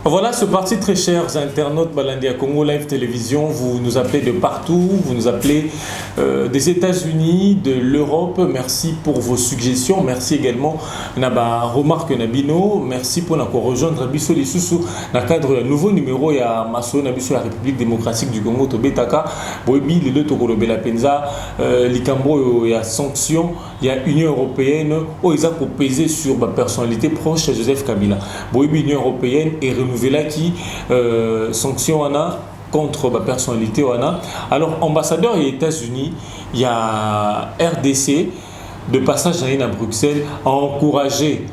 Voilà, c'est parti très chers internautes Balandia Congo Live Télévision. Vous nous appelez de partout, vous nous appelez des États-Unis, de l'Europe. Merci pour vos suggestions. Merci également Naba remarque Nabino. Merci pour nous rejoindre Bisso Lissousou dans le cadre d'un nouveau numéro. Il y a Masso Nabiso la République démocratique du Congo Tobetaka. Boebi les deux Tokoro Bela Penza, Likambo il y a sanctions. Il y a Union européenne où ils ont pesé sur ma personnalité proche de Joseph Kabila. Boebi Union européenne est renouvelée qui sanction contre ma personnalité. Alors ambassadeur des États-Unis, il y a RDC de passage à Bruxelles a encouragé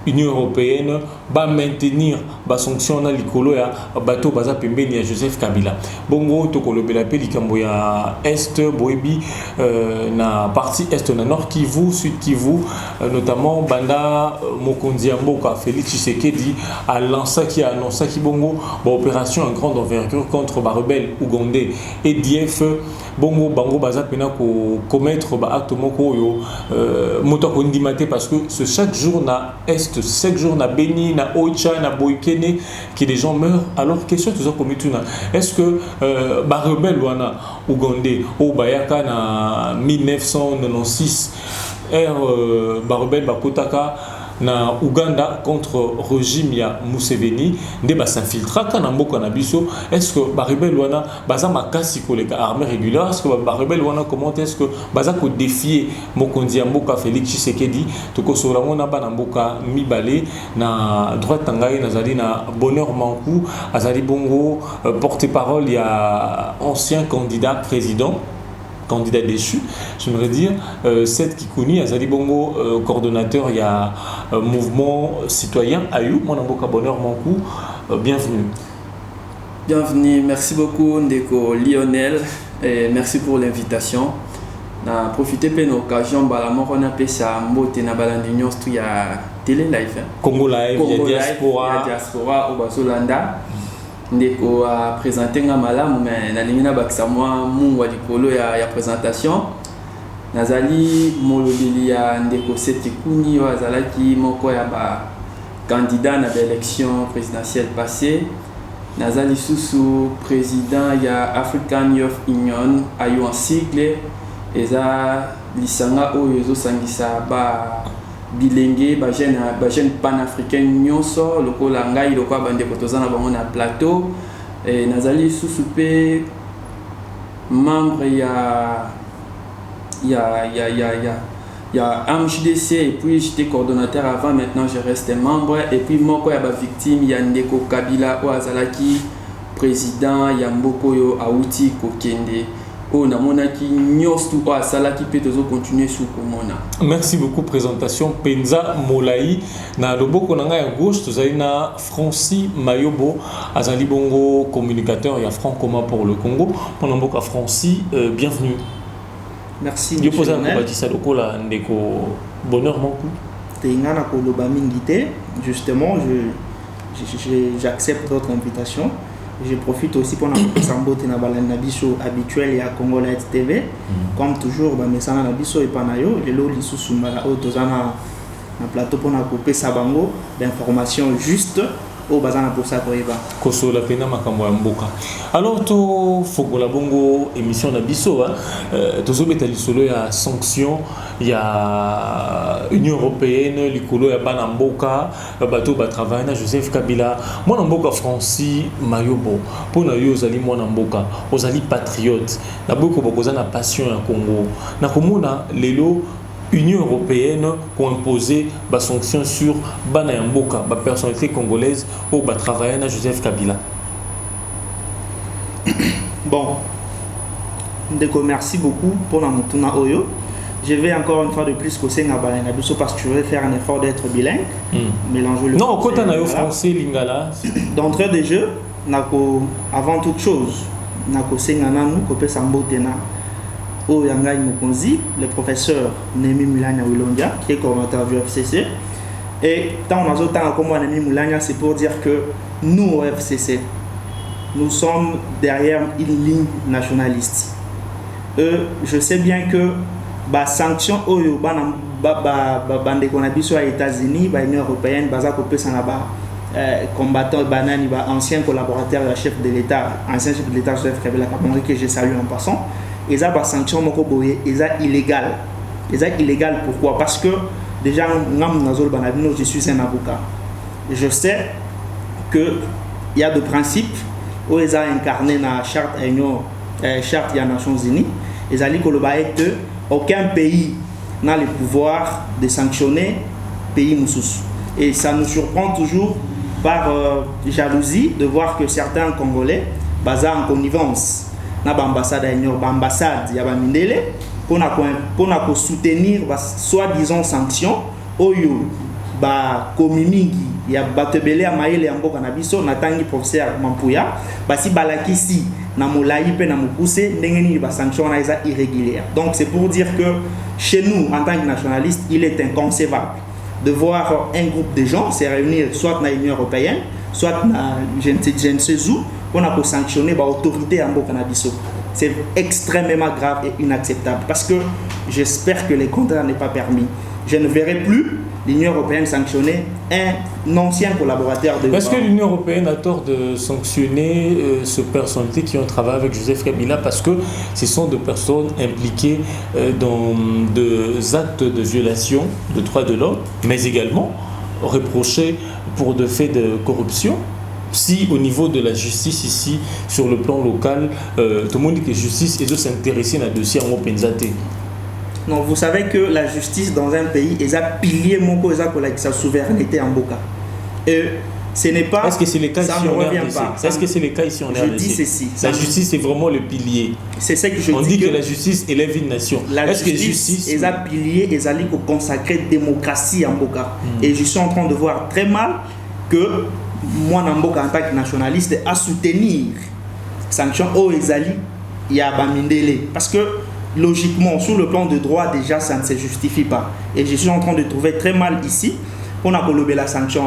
Union européenne va maintenir ba sanction na likolo ya bato baza pembeni ya Joseph Kabila. Bongo tokolo belape likambo ya est boebi na partie est na nord Kivu, sud Kivu, notamment banda Mokonzi ya Mboka Félix Tshisekedi a lancé qui a annoncé qui bongo ba opération en grande envergure contre ba rebelle ougandais et DF bongo bango baza pena ko commettre ba acte moko yo moto ko ndimate parce que ce chaque jour na est chaque jour na Beni na Oicha na Boikene qui les gens meurent. Alors question tout ça comme tout est-ce que ba rebelle wana ougandais au bayaka na 1996 ba rebelle bakotaka na Ouganda contre régime ya Museveni nde ba s'infiltra kana mboka na biso. Est-ce que ba rebelle wana baza makasi ko les armées régulières? Est-ce que ba rebelle wana comment est-ce que baza ko défier Mokonzi ya Mboka Félix Tshisekedi to ko sola mona ba na mboka mibale na droite tangai nazali na Bonheur Mankou azali bongo porte-parole ya ancien candidat déchu, j'aimerais dire, Seth Kikouni, Azali Bongo, coordonnateur, il y a mouvement citoyen Ayou, mon amboka Bonheur Mankou, bienvenue. Bienvenue, merci beaucoup Ndeko Lionel, et merci pour l'invitation. Na profité de l'occasion, on a appelé ça Mbote na Balandinion, il y a télé live. Congo Live, il y a diaspora, au Basolanda. Ndeko a présenté nga malamu mais na lingina bakisa mwa mungu likolo ya présentation nazali molobeli ya Ndeko Seth Kikouni azalaki moko ya ba candidat na l'élection présidentielle passée nazali susu président ya African Youth Union ayo en sigle eza lisanga oyo ezosangisa ba bilenge ba jeune panafricain nyonso lokola ngai lokola bandeko tozana bango na plateau et nazali susu pe membre ya MJDC et puis j'étais coordonnateur avant, maintenant je reste membre et puis moko ya ba victime ya Ndeko Kabila o azalaki président ya mboko yo auti kokende. Merci beaucoup présentation Penza Molayi na loboko nanga ya gauche tozali na Francis Mayobo azali bongo communicateur ya Franc commun pour le Congo pendant mboka Francis bienvenue. Merci. Je pose un bâtisse lokola Ndeko Bonheur Mankou. Tenga na koloba mingite justement j'accepte votre invitation. Je profite aussi pour nous sambote na balana biso habituel ya Congo Live TV. Comme toujours ba mesana na biso epanayo lelo lisusu mala o tozana na plateau pour na couper sabango d'informations juste au bazana pour ça koyeba. Koso la pena makambo ya mboka. Alors to fokola bongo émission na biso tozo beta lisolo ya sanction ya Union européenne likolo ya bana mboka bato ba travailler na Joseph Kabila mwana mboka Francis Mayobo pona yo ozali mwana mboka ozali patriote na boko bokoza na passion ya Congo na komona lelo Union européenne qui a imposé des sanctions sur Bana Mboka, la personnalité congolaise, ou va travailler avec Joseph Kabila. Bon, merci beaucoup pour la moutuna Oyo. Je vais encore une fois de plus côté Bana Biso parce que je vais faire un effort d'être bilingue. Mélanger le non, quand on a français, lingala. D'entrée de jeu, avant toute chose, nako sengana nous kopé sambotena. Au Yangai Mokonzi, le professeur Némi Milania Wilondia, qui est coordinateur du FCC, Et tant on a autant comme mon ami Moulania, c'est pour dire que nous, au FCC, nous sommes derrière une ligne nationaliste. Je sais bien que les sanctions aux États-Unis, l'Union européenne, combattants, anciens collaborateurs du chef de l'État, ancien chef de l'État, Joseph Kabila Kabange, que je salue en passant, ils ont des sanctions illégales. Illégal pourquoi? Parce que déjà, je suis un avocat. Je sais qu'il y a des principes où ils ont incarné dans la charte des Nations Unies. Ils ont dit qu'aucun pays n'a le pouvoir de sanctionner le pays moussous. Et ça nous surprend toujours par jalousie de voir que certains Congolais, basés en connivence, dans l'ambassade il y a Mindele, pour soutenir soi-disant sanctions, oyo ba komini ya batebele ya maele ya mboka na biso natangi professeur Mampuya basi balakisi na molai pe na mukuse ndenge nini ba sanction na eza irrégulière. Donc c'est pour dire que chez nous en tant que nationalistes, il est inconcevable de voir un groupe de gens se réunir soit dans l'Union européenne, soit dans je ne sais où pour sanctionner ba autorité en mboka na biso. C'est extrêmement grave et inacceptable parce que j'espère que les contrats n'est pas permis. Je ne verrai plus l'Union européenne sanctionner un ancien collaborateur de... Est-ce que l'Union européenne a tort de sanctionner ces personnalités qui ont travaillé avec Joseph Kabila parce que ce sont des personnes impliquées dans des actes de violation de droits de l'homme, mais également reprochées pour des faits de corruption? Si au niveau de la justice ici, sur le plan local, tout le monde dit que la justice est s'intéresser à un dossier en Openzate. Non, vous savez que la justice dans un pays est un pilier monco avec sa souveraineté en Boka. Et ce n'est pas. Est-ce que c'est le cas ici en RDC? Est-ce que c'est le cas ici en RDC? Je dis ceci. La justice est vraiment le pilier. C'est ça que je dis. On dit que la justice élève une nation. Est-ce que la justice est un pilier et ça consacrer démocratie en Boka? Et je suis en train de voir très mal que moi, en tant que nationaliste, à soutenir sanctions au Ezali, il y a Bamindele. Parce que logiquement, sur le plan de droit, déjà, ça ne se justifie pas. Et je suis en train de trouver très mal ici qu'on a collobé la sanction.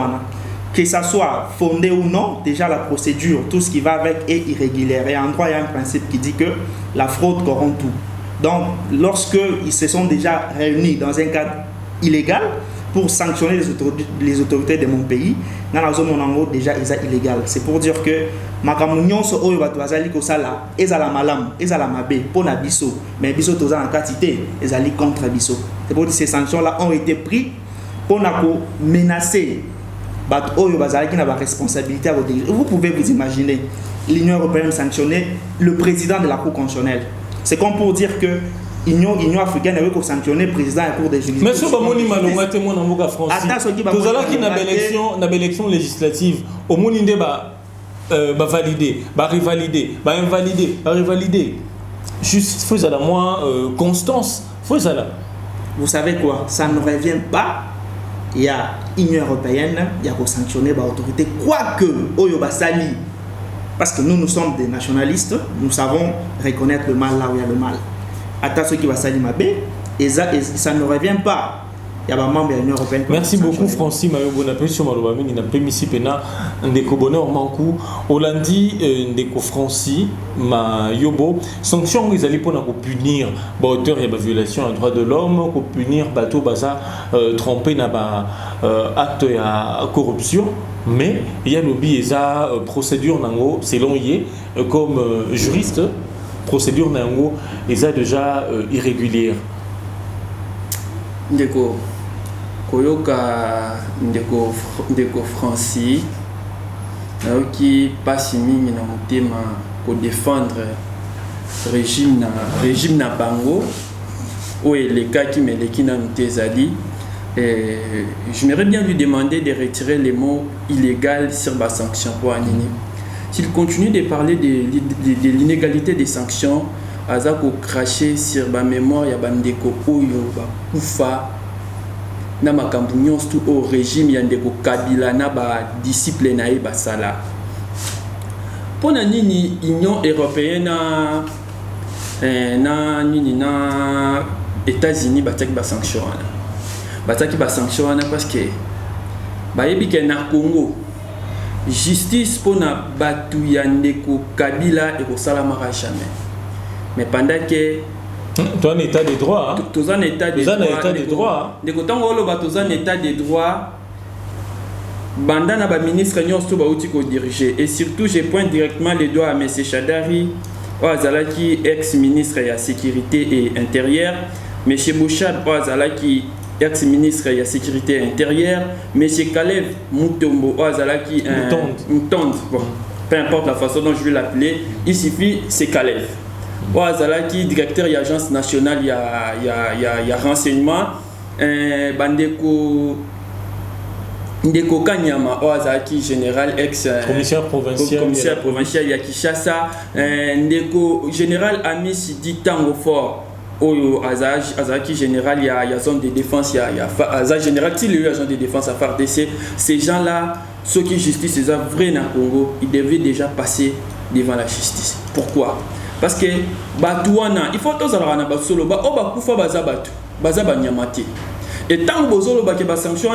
Que ça soit fondé ou non, déjà la procédure, tout ce qui va avec est irrégulière. Et en droit, il y a un principe qui dit que la fraude corrompt tout. Donc, lorsqu'ils se sont déjà réunis dans un cadre illégal, pour sanctionner les autorités de mon pays, dans la zone où déjà est illégal. C'est pour dire que Makamunion so oyo batu bazali ko sala ezala malam ezala mabe pour na biso mais biso toza en quantité ezali contre biso. C'est pour dire que ces sanctions là ont été prises pour na ko menacer batu oyo bazali qui na ba responsabilité à diriger. Vous pouvez vous imaginer l'Union européenne sanctionner le président de la Cour constitutionnelle. C'est comme pour dire que Union africaine avait sanctionné le président de la Cour des justice. Mais ce que malonga témoin dans la France. Tout à qui na élection législative au monde inde ba valider, ba revalider, ba invalider, ba revalider. Juste faut ça la moins constance, faut ça là. Vous savez quoi? Ça ne revient pas. Il y a Union européenne, il y a pour sanctionner l'autorité quoique oyo basali. Parce que nous sommes des nationalistes, nous savons reconnaître le mal là où il y a le mal. Attends ce qui va s'allumer et ça ne revient pas. Il y a un membre de l'Union européenne. Merci beaucoup Francis Mayo Bonapé sur Malobami na premisi pena ndeko bonheur manku Hollandi ndeko Francis Mayobo sanction ils allaient pour punir ba auteur et ba violation des droits de l'homme pour punir bateau baza tromper na ba acte à corruption mais il y a lobby eza procédure nango selon yé comme juriste procédure nango eza déjà irrégulière. Ndeko koyoka ndeko Francis qui passe mingi na motema ko défendre régime na bango ou les cas qui meleki na mutezali. J'aimerais bien lui demander de retirer les mots illégal sur la sanction pour Anini. S'il continue de parler de l'inégalité des sanctions, Azako cracher sur la mémoire ya bandeko oyo ba kufa na makambu nyonso au régime ya ndeko Kabila na ba disciple na ye basala. Pona nini Union européenne na États-Unis bataki ba sanction wana. Bataki ba sanction wana parce que bayebi ke na Congo justice pour na batu ya ndeko Kabila et kosalamaka jamais. Mais pendant que tu en état de droit, tu en état de droit, ndeko tango oloba tu en état de droit, banda na ba ministre nyonso ba uti ko diriger, et surtout je pointe directement les doigts à M. Chadari Oazalaki, ex-ministre de la sécurité et intérieure, M. Bouchard Oazalaki, ex-ministre de la sécurité intérieure, M. Kalev Mutombo Oazalaki, Moutonde, bon, peu importe la façon dont je vais l'appeler, il suffit, c'est Kalev. Oazalaki, directeur de l'agence nationale, il y a renseignement, Bandeko Ndeko Kanyama Oazaki, général ex commissaire provincial ya Kinshasa, Ndeko général Ami Sidi Tango Fort Oyo Azaki général il y a zone de défense, il y a Azaki général il y a zone de défense à FARDC. Ces gens-là, ceux qui justice c'est vrai dans Congo, ils devaient déjà passer devant la justice. Pourquoi? Parce que Batouana, il faut tous avoir un basolo ba obakufa bazabatu bazaba nyamati. Et tant que vous avez des sanctions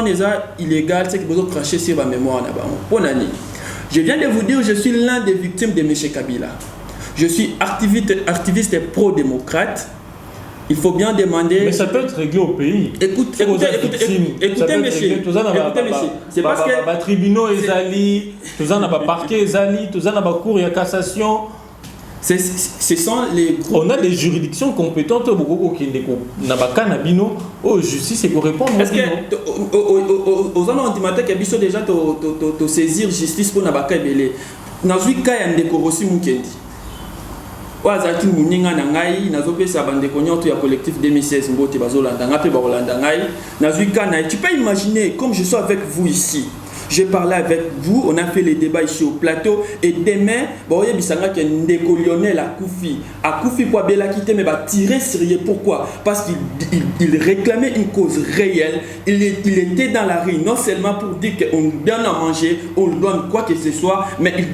illégales, c'est que vous avez craché sur la mémoire. Je viens de vous dire, je suis l'un des victimes de M. Kabila. Je suis activiste et pro-démocrate. Il faut bien demander... Mais ça peut être réglé au pays. Écoutez, monsieur. C'est parce que... Les tribunaux, tous en ont parquet, tous en ont cours et cassation. Ce sont les... On a des juridictions compétentes beaucoup qui n'a pas canabino au justice et qu'on répond. Est-ce que aux ans antimatés qui ont déjà te saisir justice pour n'abaka belé nazui kaya ndeko rosi mukendi wazaki muninga na ngai nazopesa bandeko nyoto ya collectif 2016 mbote bazolanda ngape ba rolanda ngai nazui kana. Tu peux imaginer comme je suis avec vous ici. J'ai parlé avec vous, on a fait les débats ici au plateau et demain, il y a Ndeko Lionel Akoufi pour Bela quitter mais va tirer sérieux. Pourquoi? Parce qu'il réclamait une cause réelle. Il était dans la rue non seulement pour dire qu'on lui donne à manger, on lui donne quoi que ce soit, mais il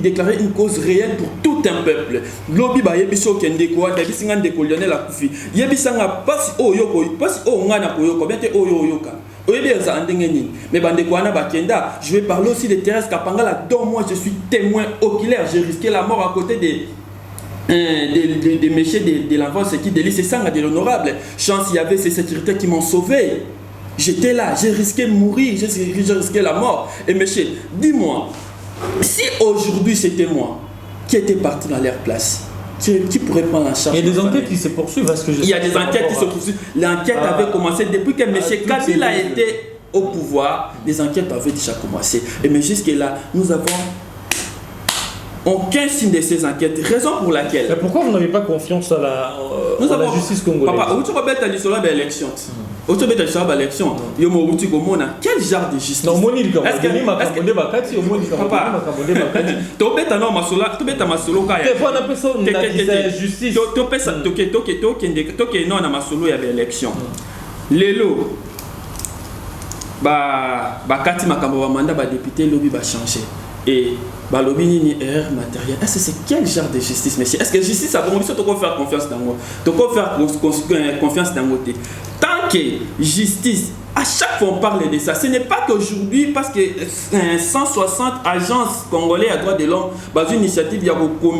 déclarait une cause réelle pour tout un peuple. Lobi ba yebiso kendeko dabisinga Ndeko Lionel Akoufi. Yebisanga pasi o yoko, pasi o ngana ko yoko, bien te o yoka. Mais je vais parler aussi de Thérèse Kapangala, dont moi je suis témoin oculaire. J'ai risqué la mort à côté des méchants de l'enfance qui délit. C'est ça, de l'honorable. Chance, il y avait ces sécurités qui m'ont sauvé. J'étais là, j'ai risqué de mourir, j'ai risqué la mort. Et monsieur, dis-moi, si aujourd'hui c'était moi qui était parti dans leur place, qui pourrait prendre en charge? Il y a des enquêtes qui se poursuivent. Il y a des enquêtes qui se poursuivent. L'enquête avait commencé depuis que M. Kabila était au pouvoir. Les enquêtes avaient déjà commencé. Et mais jusque-là, nous avons aucun signe de ces enquêtes. Raison pour laquelle. Mais pourquoi vous n'avez pas confiance à la justice congolaise? Papa, où tu vas mettre l'élection? Où tu vas mettre l'élection? Quel genre de justice? Non, Moni, est-ce que et balobi ni erreur matérielle. Est-ce que c'est quel genre de justice, monsieur? Est-ce que justice a bon, il faut faire confiance dans moi. Tu peux faire confiance dans moi. Tant que justice, à chaque fois on parle de ça. Ce n'est pas qu'aujourd'hui, parce que 160 agences congolaises à droits de l'homme, dans une initiative, il y a beaucoup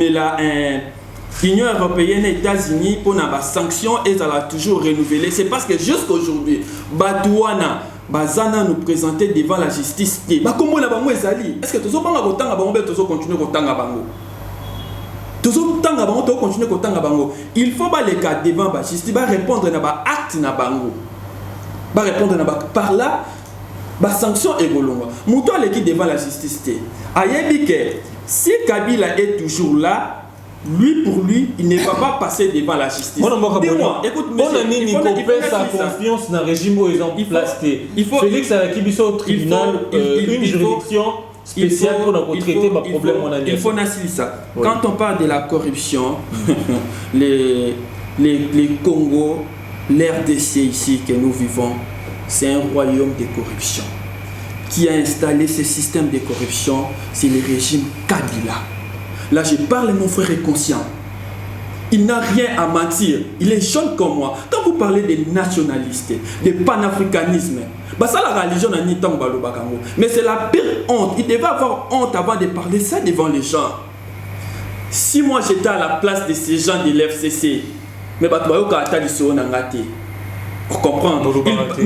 l'Union européenne et les États-Unis pour les sanctions et ça l'a toujours renouvelé. C'est parce que jusqu'aujourd'hui, Batouana, Bazana nous présentait devant la justice. Comment la bango ezali? Est-ce que tu as pas continuer à bango? Il faut pas les cas devant la justice, va répondre à acte na bango. Va répondre par là, ba sanction égolonga. Mouto l'équipe devant la justice. Ayebi que si Kabila est toujours là, lui pour lui, il ne va pas passer devant la justice. Dis-moi, écoute, il faut sa confiance dans le régime où ils ont placé. Félix Alakibiso au tribunal, une juridiction spéciale pour traiter les problèmes. Il faut naître ça. Quand on parle de la corruption, les Congo, l'RDC ici que nous vivons, c'est un royaume de corruption. Qui a installé ce système de corruption, c'est le régime Kabila. Là, je parle, mon frère est conscient. Il n'a rien à mentir. Il est jeune comme moi. Quand vous parlez des nationalistes, des panafricanismes, bah ça la religion n'a ni tant balo bakango. Mais c'est la pire honte. Il devait avoir honte avant de parler ça devant les gens. Si moi j'étais à la place de ces gens de l'FCC, mais bah tu vas pour comprendre.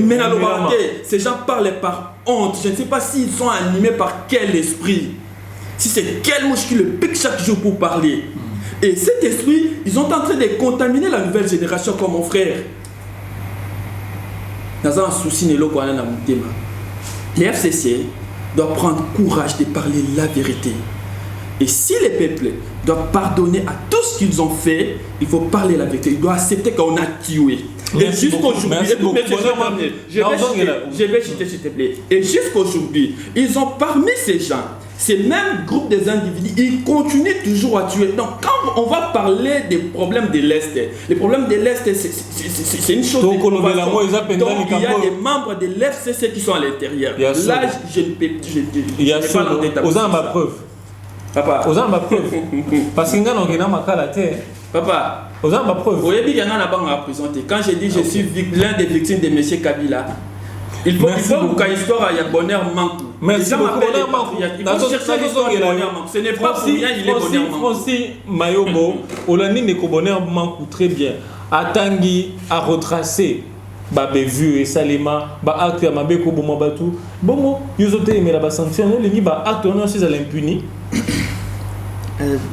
Mais la localité, ces gens parlent par honte. Je ne sais pas s'ils sont animés par quel esprit. Si c'est quel mouche qui le pique chaque jour pour parler. Et cet esprit, ils sont en train de contaminer la nouvelle génération comme mon frère. Dans un souci, les FCC doivent prendre courage de parler la vérité. Et si les peuples doivent pardonner à tout ce qu'ils ont fait, il faut parler la vérité. Ils doivent accepter qu'on a tué. Et jusqu'aujourd'hui, je vais citer s'il te plaît. Et jusqu'aujourd'hui, ils ont parmi ces gens, ces mêmes groupes des individus, ils continuent toujours à tuer. Donc quand on va parler des problèmes de l'Est, les problèmes de l'Est, c'est une chose. Donc il y a des membres de l'FCC qui sont à l'intérieur. Là, je ne peux pas l'entendre. Aux gens ma preuve. Papa. Aux gens ma preuve. Parce qu'il y a un Papa. Aux gens ma preuve. Quand j'ai dit je suis l'un des victimes de M. Kabila, il faut que l'histoire il y a bonheur manque. Merci beaucoup. Ce n'est pas pour rien il est bonheur manque. Francis Mayobo, Olani Neko bonheur manque très bien. Atangi a retracé Babé vu et Salima, acte à Mabeko Bomabatu. Bon, ils ont aimé la sanction, les ba acte on est à l'impuni.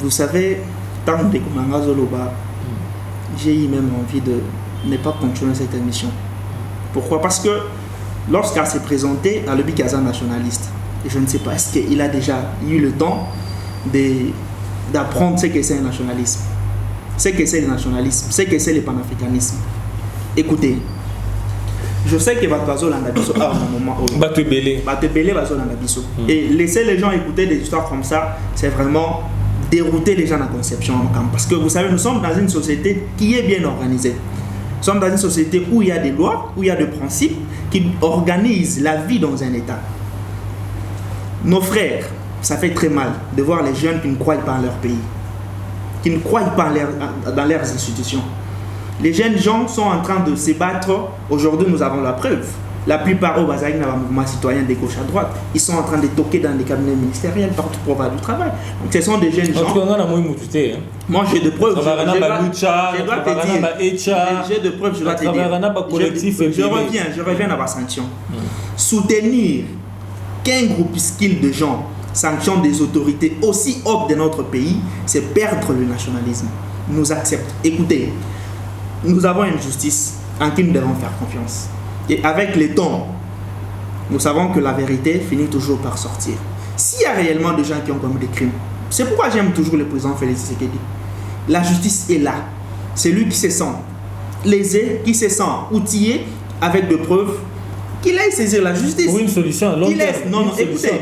Vous savez, tant que Zoloba, j'ai eu même envie de ne pas continuer cette émission. Pourquoi? Parce que lorsqu'elle s'est présentée à l'Obi Gaza nationaliste, et je ne sais pas, est-ce qu'il a déjà eu le temps d'apprendre ce que c'est le nationalisme, ce que c'est le nationalisme, ce que c'est le panafricanisme. Écoutez, je sais que Batazo Landabiso a un moment où Batebele Bazo Landabiso. Et laisser les gens écouter des histoires comme ça, c'est vraiment dérouter les gens à la conception. Parce que vous savez, nous sommes dans une société qui est bien organisée. Nous sommes dans une société où il y a des lois, où il y a des principes qui organisent la vie dans un État. Nos frères, ça fait très mal de voir les jeunes qui ne croient pas en leur pays, qui ne croient pas dans leurs institutions. Les jeunes gens sont en train de se battre. Aujourd'hui, nous avons la preuve. La plupart au Bazaïk, dans le mouvement citoyen de gauche à droite, ils sont en train de toquer dans les cabinets ministériels partout pour avoir du travail. Donc ce sont des jeunes gens. Moi j'ai de preuves. Je dois te dire. J'ai de preuves, je dois te dire. Je reviens à ma sanction. Soutenir qu'un groupuscule de gens sanctionne des autorités aussi hautes de notre pays, c'est perdre le nationalisme. Nous acceptons. Écoutez, nous avons une justice en qui nous devons faire confiance. Et avec le temps, nous savons que la vérité finit toujours par sortir. S'il y a réellement des gens qui ont commis des crimes, c'est pourquoi j'aime toujours le président Félix Tshisekedi. La justice est là. C'est lui qui se sent lésé, qui se sent outillé avec des preuves, qu'il aille saisir la justice. Pour une solution à long terme. Non, écoutez,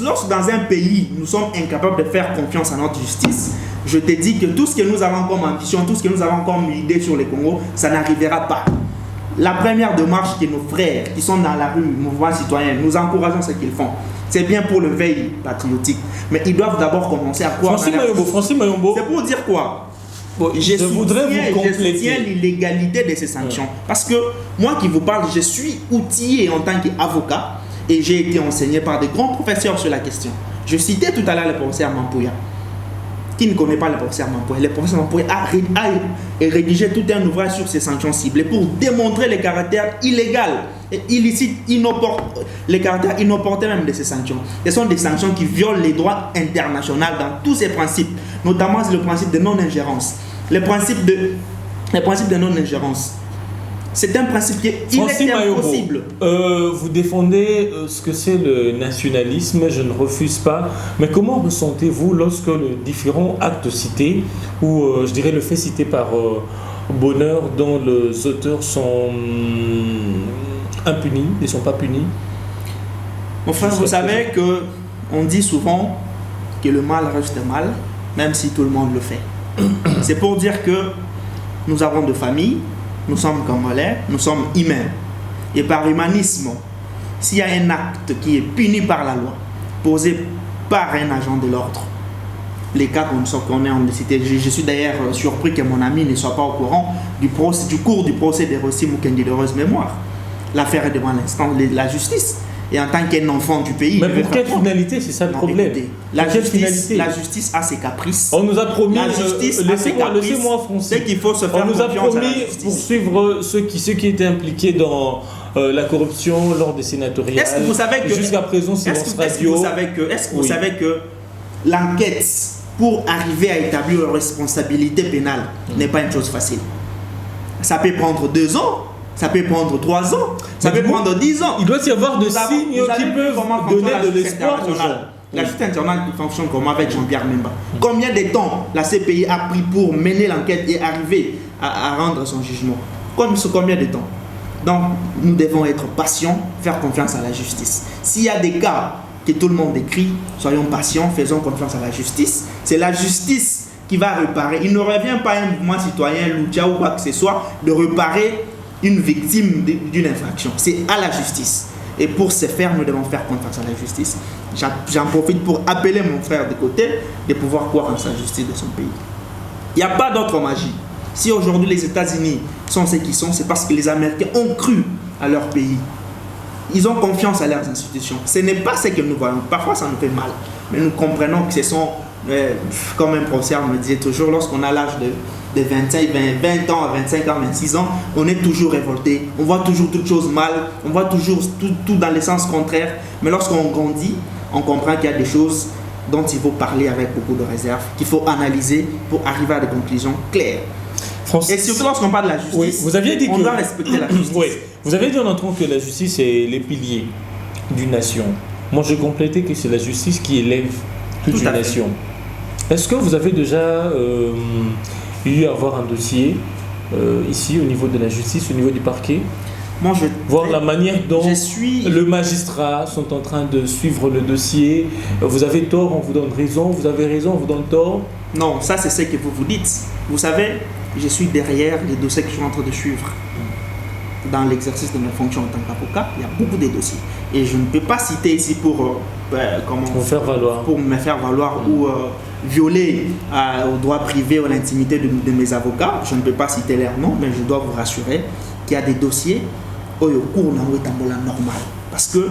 lorsque dans un pays, nous sommes incapables de faire confiance à notre justice, je te dis que tout ce que nous avons comme ambition, tout ce que nous avons comme idée sur le Congo, ça n'arrivera pas. La première démarche que nos frères qui sont dans la rue, mouvement citoyen, nous encourageons ce qu'ils font. C'est bien pour le veille patriotique. Mais ils doivent d'abord commencer à croire. Francis Mayombo. C'est pour dire quoi? Je soutiens l'illégalité de ces sanctions. Parce que moi qui vous parle, je suis outillé en tant qu'avocat et j'ai été enseigné par des grands professeurs sur la question. Je citais tout à l'heure le professeur Mampoya. Qui ne connaît pas le professeur Mampoya? Le professeur Mampoya a rédigé tout un ouvrage sur ces sanctions ciblées pour démontrer le caractère illégal et illicite, le caractère inopportun même de ces sanctions. Ce sont des sanctions qui violent les droits internationaux dans tous ces principes, notamment le principe de non-ingérence. Le principe de non-ingérence. C'est un principe qui est impossible. Vous défendez ce que c'est le nationalisme, je ne refuse pas. Mais comment ressentez-vous lorsque les différents actes cités, ou je dirais le fait cité par Bonheur, dont les auteurs sont impunis, ils ne sont pas punis? Enfin, vous savez qu'on dit souvent que le mal reste mal, même si tout le monde le fait. C'est pour dire que nous avons de familles. Nous sommes Congolais, nous sommes humains. Et par humanisme, s'il y a un acte qui est puni par la loi, posé par un agent de l'ordre, les cas qu'on est en cité. Je suis d'ailleurs surpris que mon ami ne soit pas au courant du cours du procès de Rossi Mukendi de heureuse mémoire. L'affaire est devant la justice. Et en tant qu'un enfant du pays... Mais pour quelle finalité? C'est ça le problème. Écoutez, la justice a ses caprices. On nous a promis... La justice a ses caprices. Laissez-moi froncer. C'est qu'il faut se faire On nous a confiance promis à la justice. pour suivre ceux qui étaient impliqués dans la corruption lors des sénatoriales. Est-ce que vous savez que... Jusqu'à présent, silence radio. Est-ce que vous savez que l'enquête pour arriver à établir une responsabilité pénale n'est pas une chose facile? Ça peut prendre 2 ans. Ça peut prendre 3 ans, ça peut prendre 10 ans. Il doit y avoir des signes qui peuvent donner de l'espoir aux gens. La justice internationale fonctionne comment avec Jean-Pierre Memba? Combien de temps la CPI a pris pour mener l'enquête et arriver à rendre son jugement? Combien de temps? Donc, nous devons être patients, faire confiance à la justice. S'il y a des cas que tout le monde décrit, soyons patients, faisons confiance à la justice. C'est la justice qui va réparer. Il ne revient pas à un mouvement citoyen, Lucha ou quoi que ce soit, de réparer une victime d'une infraction. C'est à la justice. Et pour ce faire, nous devons faire confiance à la justice. J'en profite pour appeler mon frère de côté de pouvoir croire en sa justice de son pays. Il n'y a pas d'autre magie. Si aujourd'hui les États-Unis sont ce qu'ils sont, c'est parce que les Américains ont cru à leur pays. Ils ont confiance à leurs institutions. Ce n'est pas ce que nous voyons. Parfois, ça nous fait mal. Mais nous comprenons que ce sont, comme un professeur me disait toujours, lorsqu'on a l'âge de 20 ans à 25 ans, 26 ans, on est toujours révolté, on voit toujours toutes choses mal, on voit toujours tout dans le sens contraire. Mais lorsqu'on grandit, on comprend qu'il y a des choses dont il faut parler avec beaucoup de réserve, qu'il faut analyser pour arriver à des conclusions claires. Et surtout lorsqu'on parle de la justice, oui, vous aviez dit on doit respecter la justice. Oui, vous avez dit en entrant que la justice est les piliers d'une nation. Moi, j'ai complété que c'est la justice qui élève toute une nation. Est-ce que vous avez déjà eu à avoir un dossier ici au niveau de la justice, au niveau du parquet? Moi, voir la manière dont le magistrat sont en train de suivre le dossier. Vous avez tort, on vous donne raison. Vous avez raison, on vous donne tort. Non, ça c'est ce que vous vous dites. Vous savez, je suis derrière les dossiers que je suis en train de suivre. Dans l'exercice de mes fonctions en tant qu'avocat, il y a beaucoup de dossiers. Et je ne peux pas citer ici pour me faire valoir ou violer au droit privé ou à l'intimité de mes avocats. Je ne peux pas citer leur nom, mais je dois vous rassurer qu'il y a des dossiers au cours d'un normal. Parce que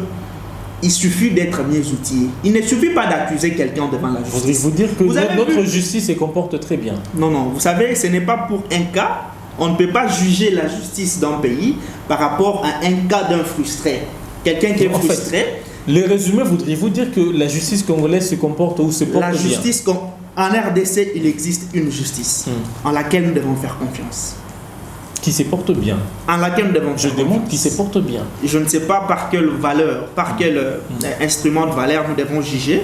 il suffit d'être bien outillé. Il ne suffit pas d'accuser quelqu'un devant la justice. Vous dire que notre justice se comporte très bien. Non, vous savez, ce n'est pas pour un cas. On ne peut pas juger la justice d'un pays par rapport à un cas d'un frustré. Quelqu'un qui est frustré. Les résumés, voudriez-vous dire que la justice congolaise se comporte ou se porte bien? La justice, en RDC, il existe une justice en laquelle nous devons faire confiance. Qui se porte bien. En laquelle nous devons faire confiance. Je demande qui se porte bien. Je ne sais pas par quelle valeur, par quel instrument de valeur nous devons juger,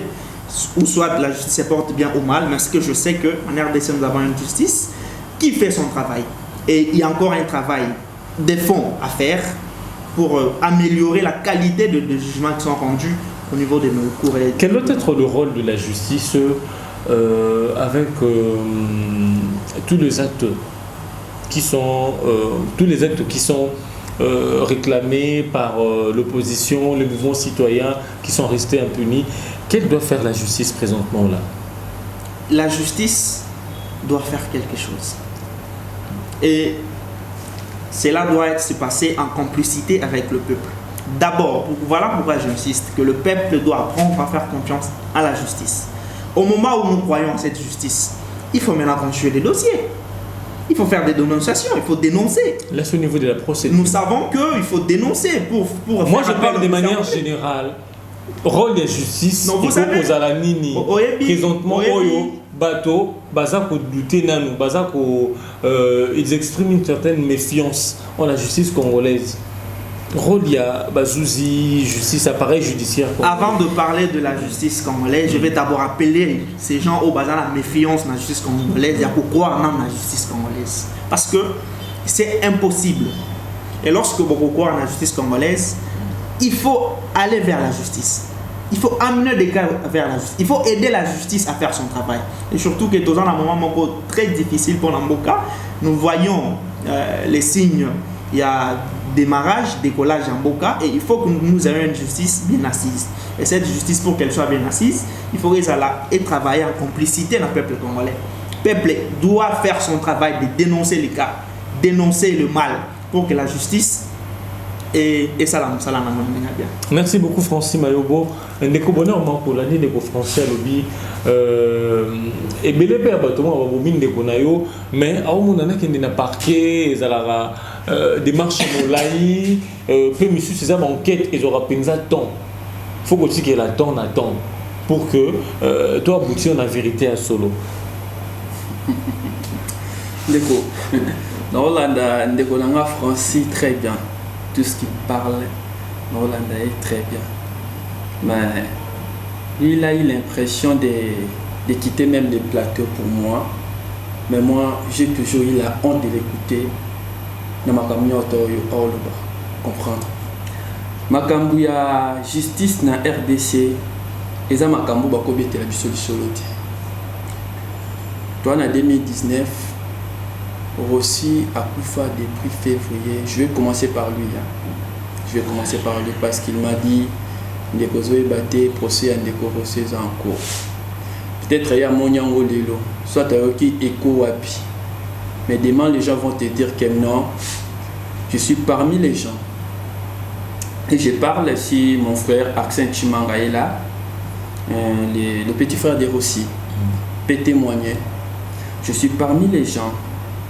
ou soit la justice se porte bien ou mal, mais ce que je sais qu'en RDC, nous avons une justice qui fait son travail. Et il y a encore un travail de fond à faire pour améliorer la qualité de jugements qui sont rendus au niveau de nos cours. Quel doit être le rôle de la justice avec tous les actes qui sont réclamés par l'opposition, les mouvements citoyens qui sont restés impunis? Quelle doit faire la justice présentement là? La justice doit faire quelque chose. Et cela doit se passer en complicité avec le peuple. D'abord, voilà pourquoi j'insiste, que le peuple doit apprendre à faire confiance à la justice. Au moment où nous croyons en cette justice, il faut maintenant construire des dossiers. Il faut faire des dénonciations, il faut dénoncer. Là, c'est au niveau de la procédure. Nous savons qu'il faut dénoncer pour moi, je parle de manière générale. Rôle de la justice, non, vous savez, aux Alanini, présentement, bateau, ils expriment une certaine méfiance en la justice congolaise. Rôle, il y a Bazouzi, justice, appareil judiciaire. Avant de parler de la justice congolaise, je vais d'abord appeler ces gens au bazar la méfiance dans la justice congolaise. Il y a pourquoi dans la justice congolaise. Parce que c'est impossible. Et lorsque vous croyez en la justice congolaise, il faut aller vers la justice. Il faut amener des cas vers la justice. Il faut aider la justice à faire son travail. Et surtout que dans un moment très difficile pour l'Amboka, nous voyons les signes. Il y a démarrage, décollage en Boka, et il faut que nous ayons une justice bien assise. Et cette justice, pour qu'elle soit bien assise, il faut qu'elle travaille en complicité dans le peuple congolais. Le peuple doit faire son travail de dénoncer les cas, dénoncer le mal, pour que la justice et ça la bien. Merci beaucoup Francis Mayobo. Ndeko bonheur pour l'année de Français lobby et belé pe abatement abomine de konayo mais a monana qui n'a parquet ezala démarche molai pe monsieur ces enquête ils aura penza temps. Faut que tu la temps attend pour que toi aboutir la vérité à solo. Ndeko dans Hollanda ndeko nanga Francis très bien. Tout ce qu'il parle en hollandais est très bien. Mais il a eu l'impression de quitter même les plateaux pour moi. Mais moi, j'ai toujours eu la honte de l'écouter dans ma communauté comprendre. Ma cambouya justice na RDC, et ça ma cambou ba kobete la biso solote. Toi en 2019 Rossi a Koufa depuis février. Je vais commencer par lui. Je vais commencer par lui parce qu'il m'a dit Ndeko Zoé Baté, procès à Ndeko Rossi en cours. Peut-être il y a mon yango lelo, soit qui écho wapi. Mais demain les gens vont te dire que non, je suis parmi les gens. Et je parle si mon frère Arsène Chimanga est là, le petit frère de Rossi, peut témoigner. Je suis parmi les gens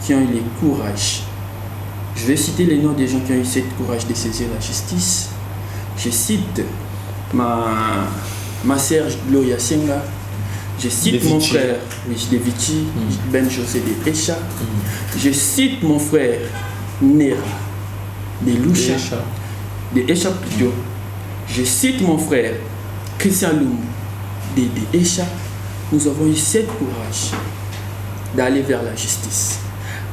qui ont eu le courage. Je vais citer les noms des gens qui ont eu ce courage de saisir la justice. Je cite ma sœur Gloria Senga. Je cite mon frère de Vichy, Ben José de Echa. Je cite mon frère Nera de Loucha, de Echa plutôt. Je cite mon frère Christian Lumbu de Echa. Nous avons eu ce courage d'aller vers la justice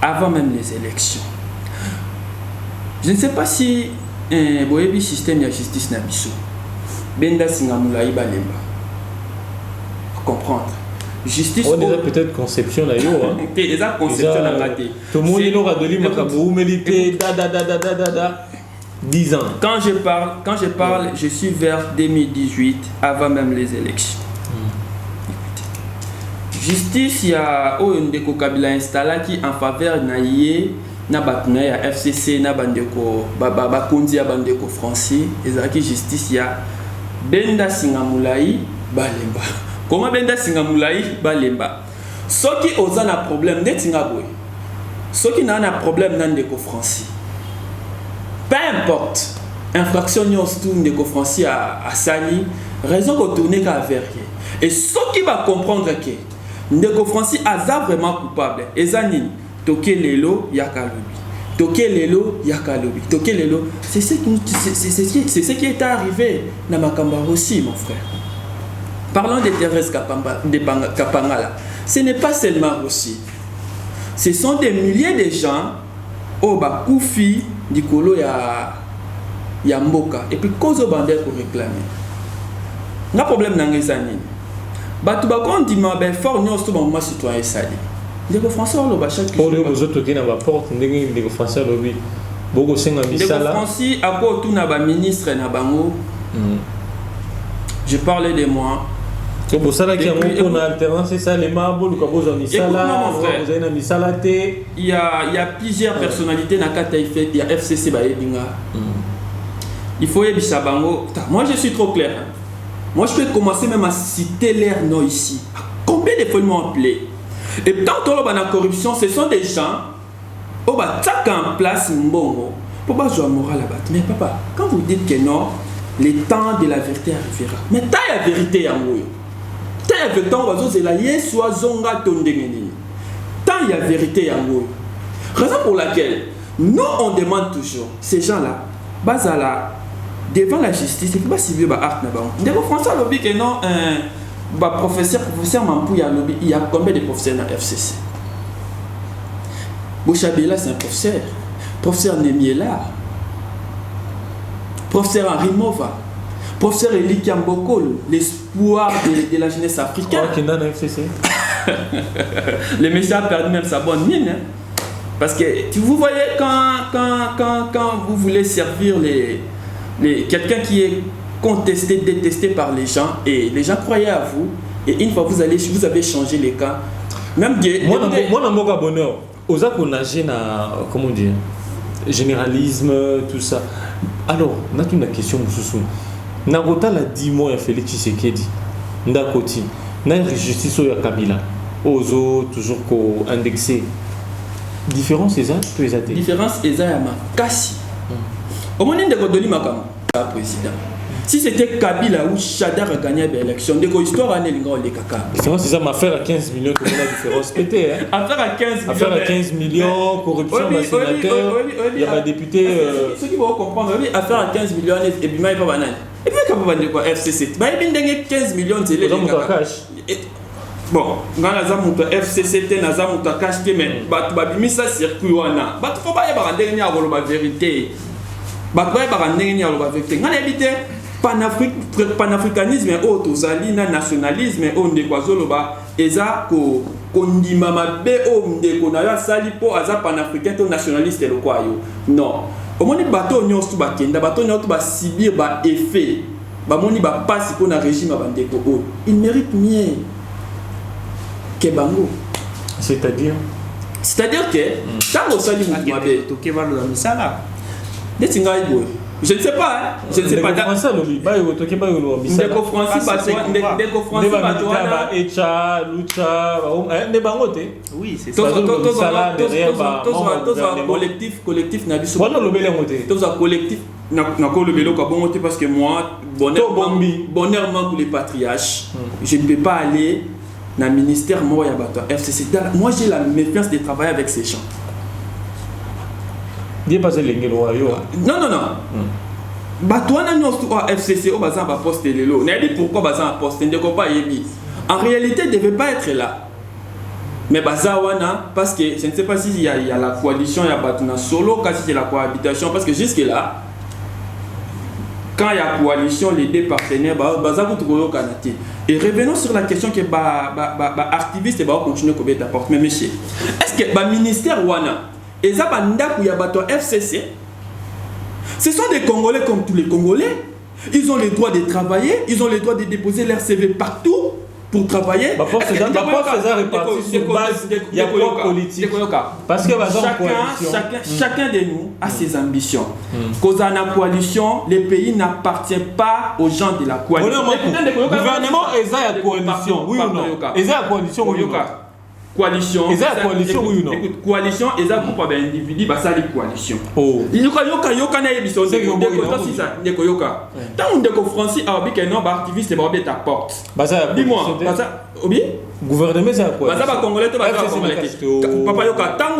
avant même les élections. Je ne sais pas si le système de justice n'a pas Benda Singamulaï Balemba. Comprendre. Justice. On a peut-être conception là. Déjà conception n'a pas été. Tout le monde est là de l'imacabou, milité, 10 ans. Quand je parle, je suis vers 2018, avant même les élections. Justice, il y a Ndeko Kabila installé qui en faveur naïe na batna ya FCC na bandeko bakonzi ya bandeko français ezaki justice ya Benda Singamulaï Balemba. Comment Benda Singamulaï Balemba? Ceux qui ont un problème d'etingaboy. Ceux qui n'ont un problème dans ndeko français. Peu importe infraction nyonso ndeko français à sali raison ko tourner ka vérifier. Et ceux qui va comprendre que Ndeko Francis a vraiment coupable. Ezanini, toke lelo yakalobi. Toke lelo yakalobi. Toke lelo, c'est ce qui est arrivé dans Makamba aussi, mon frère. Parlons de Thérèse Kapangala. Ce n'est pas seulement aussi. Ce sont des milliers de gens au Bakoufi, Dikolo ya Mboka. Et puis, Kozo Bandel pour réclamer. Le problème dans les années. Batu bakon dit ma ben fort nyos to ba citoyen sali. Ndeko Français lo ba chaque pour les autres qui na ba porte ndeko Français lobby. Boko senga misala. Ndeko Français ako tout na ba ministre na bango. Je parlais de moi. C'est pour ça qu'il y a une alternance, c'est ça les marbos le kabo za misala. Vous avez na misala te. Il y a plusieurs personnalités na kata ifet, il y a FCC ba yebinga. Il faut yebisa bango. Moi je suis trop clair. Moi, je peux commencer même à citer l'air non ici. Combien de fois ils m'ont appelé? Et tant que la corruption, ce sont des gens qui ont en place mbongo pour pas jouer moral là-bas. Mais papa, quand vous dites que non, le temps de la vérité arrivera. Mais tant la vérité en haut. Tant la vérité en haut, c'est la yeswa zonga tondengeni. Tant il y a vérité en haut. Raison pour laquelle nous on demande toujours ces gens-là, bazala. Devant la justice, il ne faut pas suivre les actes. Ndeko François lobby que non, professeur Mampou, il y a combien de professeurs dans la FCC? Bouchabela, c'est un professeur. Professeur Nemiela. Professeur Henri Mova. Professeur Eli Kiambokol, l'espoir de la jeunesse africaine. Qui est dans la FCC? Le monsieur a perdu même sa bonne mine. Parce que vous voyez, quand vous voulez servir quelqu'un qui est contesté, détesté par les gens, et les gens croyaient à vous, et une fois vous avez changé les cas. Même moi, dans mon cas, bonheur, aux qu'on a comment dire, généralisme, tout ça. Alors, on a une question, Moussoussou. Nagota l'a dit, moi, il a Félix Tshisekedi. Ndakoti. Na justice au Kabila. Ozo, toujours qu'au indexé. Différence, c'est ça? Différence, c'est ça, Makassi. Au moment de Godoli Makam, président. Si c'était Kabila ou Chadar a gagné l'élection, de l'histoire à Nélingo, les caca. C'est ça, ma affaire à 15 millions, comme la différence. Pété, hein? Affaire à 15 millions. Affaire à 15 millions, corruption, sénateur, il y a des députés. Ceux qui vont comprendre, affaire à 15 millions, et puis il pas banane. Et puis, quand vous quoi, FCC, il y a 15 millions de télé. Bon, dans la zone FCC, dans la zone cash, mais il y a ça circuit. Il faut pas y avoir un dernier la vérité. Il faut pas y avoir un dernier la vérité. On a évité panafricanisme au tozali na nationalisme au ndekazoloba eza ko kondima mabe o ndeko na ya sali po aza panafricain to nationaliste le kwa yo non omoni bato nyonso bakenda bato nyonso ba subir ba effet ba moni ba passe ko na régime ba ndeko o il mérite mieux que bango c'est-à-dire que tango sali mabe to ke va le misala detinga ibo. Je ne sais pas, hein. Je ne sais pas. Français, oui. Ndeko Francis oui, c'est ça. Collectif n'a collectif parce que moi, bonheureusement pour les patriarches, je ne peux pas aller dans le ministère FCC. Moi, j'ai la méfiance de travailler avec ces gens. Non. FCC au bazar va poster les lots. Pourquoi bazar poster en réalité, il ne devait pas être là. Mais bazar wana parce que je ne sais pas s'il y a la coalition, il y a Batuna solo, quand il y a la cohabitation, parce que jusque là, quand il y a coalition, les deux partenaires, bazar vous trouvez au Canada. Et revenons sur la question que activiste va continuer à combien t'apporte. Mais monsieur, est-ce que le ministère wana et ça, FCC, ce sont des Congolais comme tous les Congolais. Ils ont le droit de travailler, ils ont le droit de déposer leur CV partout pour travailler. Parce que chacun de nous a ses ambitions. Cause à la coalition, le pays n'appartient pas aux gens de la coalition. Le gouvernement est à la coalition, oui ou non? Est à la coalition, oui ou non? Coalition. Est-ce que la coalition oui ou non? Écoute, coalition, est-ce un groupe d'individus, bah ça les coalition. Oh. Il y a yoka na émission. C'est que si ça, ndeko yoka. Tant ndeko Francis a obi que non, bah activiste c'est ba ta porte. Bah ça. Dis-moi, bah ça, obi? Gouvernement c'est quoi? Bah ça va congolais, toi va congolais. Papa yoka, tant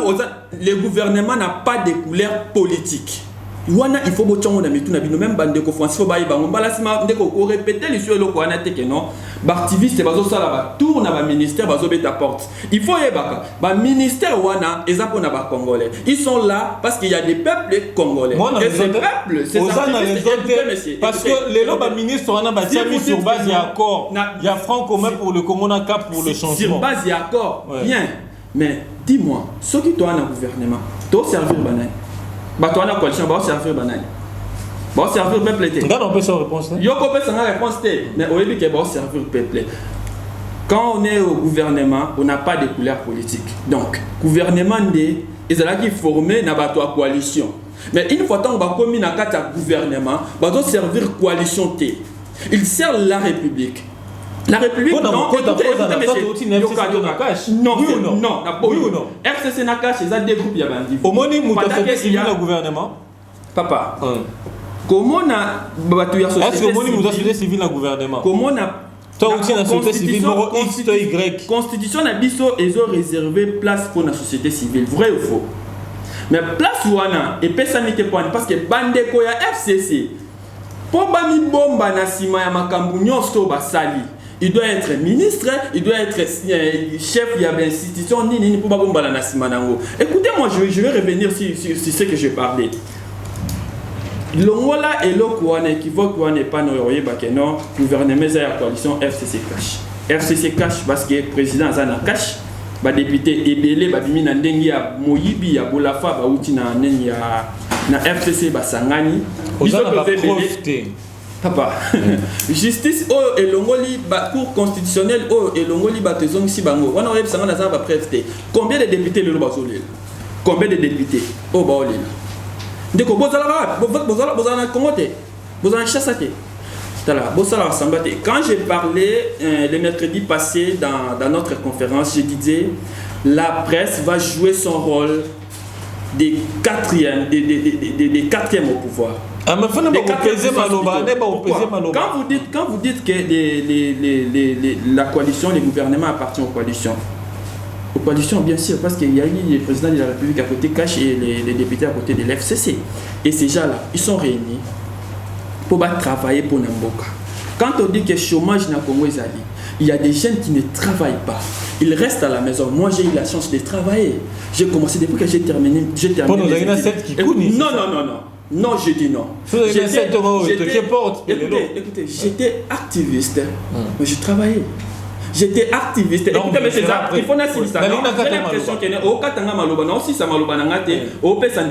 le gouvernement n'a pas de couleur politique. Il faut que tu aies même bandeko Francis faut bailler bango balasima ndeko ko répéter les sur le ko na teke non activiste bazo sala ba tour na ba ministère bazo beta porte il faut yebaka ba ministère wana ezapo na ba congolais ils sont là parce qu'il y a des peuples congolais et ces peuples c'est parce que les loba ministres wana ba tia mis sur base d'accord il y a franc commun pour le Comona Cap pour le changement sur base d'accord bien mais dis-moi ceux qui sont dans gouvernement to servir banane bato wana coalition ba servir banane ba servir peuple té on peut sans réponse là yo ko peut sans réponse té mais au début que ba servir peuple quand on est au gouvernement on n'a pas de couleur politique donc gouvernement ndé ezala qui formé na bato à coalition mais une fois tant ba komi na kata gouvernement ba do servir coalition té il sert la République. La République, non, non, FCC Nakash, ils ont des groupes, il y a un au moins, il y a le gouvernement. Papa, comment on a. Est-ce que vous avez civil dans le gouvernement? Comment on a. Toi aussi, la société civile, X, Y. Constitution a dit qu'ils ont réservé place pour la société civile, vrai ou faux? Mais place où on a, et personne n'était pas parce que Bandeko ya FCC, pour Bami Bomba Nasima ya Makambu Nyosto Basali. Il doit être ministre, il doit être chef de l'institution, ni pour Bomba Nasima Nango. Écoutez-moi, je vais revenir sur ce que j'ai parlé. L'Ongola et l'Okouane qui voit qu'on n'est pas noyé, non, gouvernement de la coalition FCC Cash. FCC Cash parce que le président Zana Cash, ba député ebele ba bimi na ndengi ya moyibi ya bolafa ba uti na neni ya na FCC ba sangani biso ba profiter papa justice o elongoli ba cour constitutionnelle o elongoli ba tezong si bango wana web sangana za ba prefte combien de députés le bazolela combien de députés o ba olela ndeko bozala na Congote bozala chassate tala bozala sambate. Quand j'ai parlé le mercredi passé dans notre conférence, je disais la presse va jouer son rôle des quatrièmes au pouvoir. Ah, mais quand vous dites que la coalition, les gouvernements appartiennent aux coalitions. Aux coalitions, bien sûr, parce qu'il y a eu le président de la République à côté Cash et les députés à côté de l'FCC. Et ces gens-là, ils sont réunis pour travailler pour Namboka. Quand on dit que le chômage n'a Congo, il y a des jeunes qui ne travaillent pas. Ils restent à la maison. Moi, j'ai eu la chance de travailler. J'ai commencé depuis que j'ai terminé. Non, je dis non. Écoutez, j'étais activiste, mais je travaillais. J'étais activiste. Écoutez, mais c'est ça. Il faut n'a ça. J'ai l'impression qu'il y a au Katanga Maloba, non, si ça Maloba Nangate, au Pessan.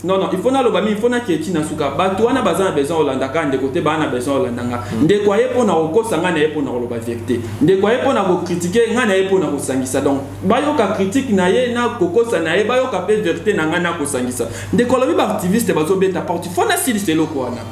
Non, il faut n'a Lobami, il faut n'a qui est Tinasuka. Batuana Bazan besoin Holandaka, de côté Bana besoin Holandanga. De quoi est pour n'a au Kosanga et pour n'a Loba vérité. De quoi est pour n'a critiquer, n'a et pour n'a Sangisa. Donc, Bayoka critique n'a Koko Sanae, Bayoka peut vérité n'a Kosangisa. De quoi le activiste Bazo Beta parti, il faut n'a si c'est l'Okwana.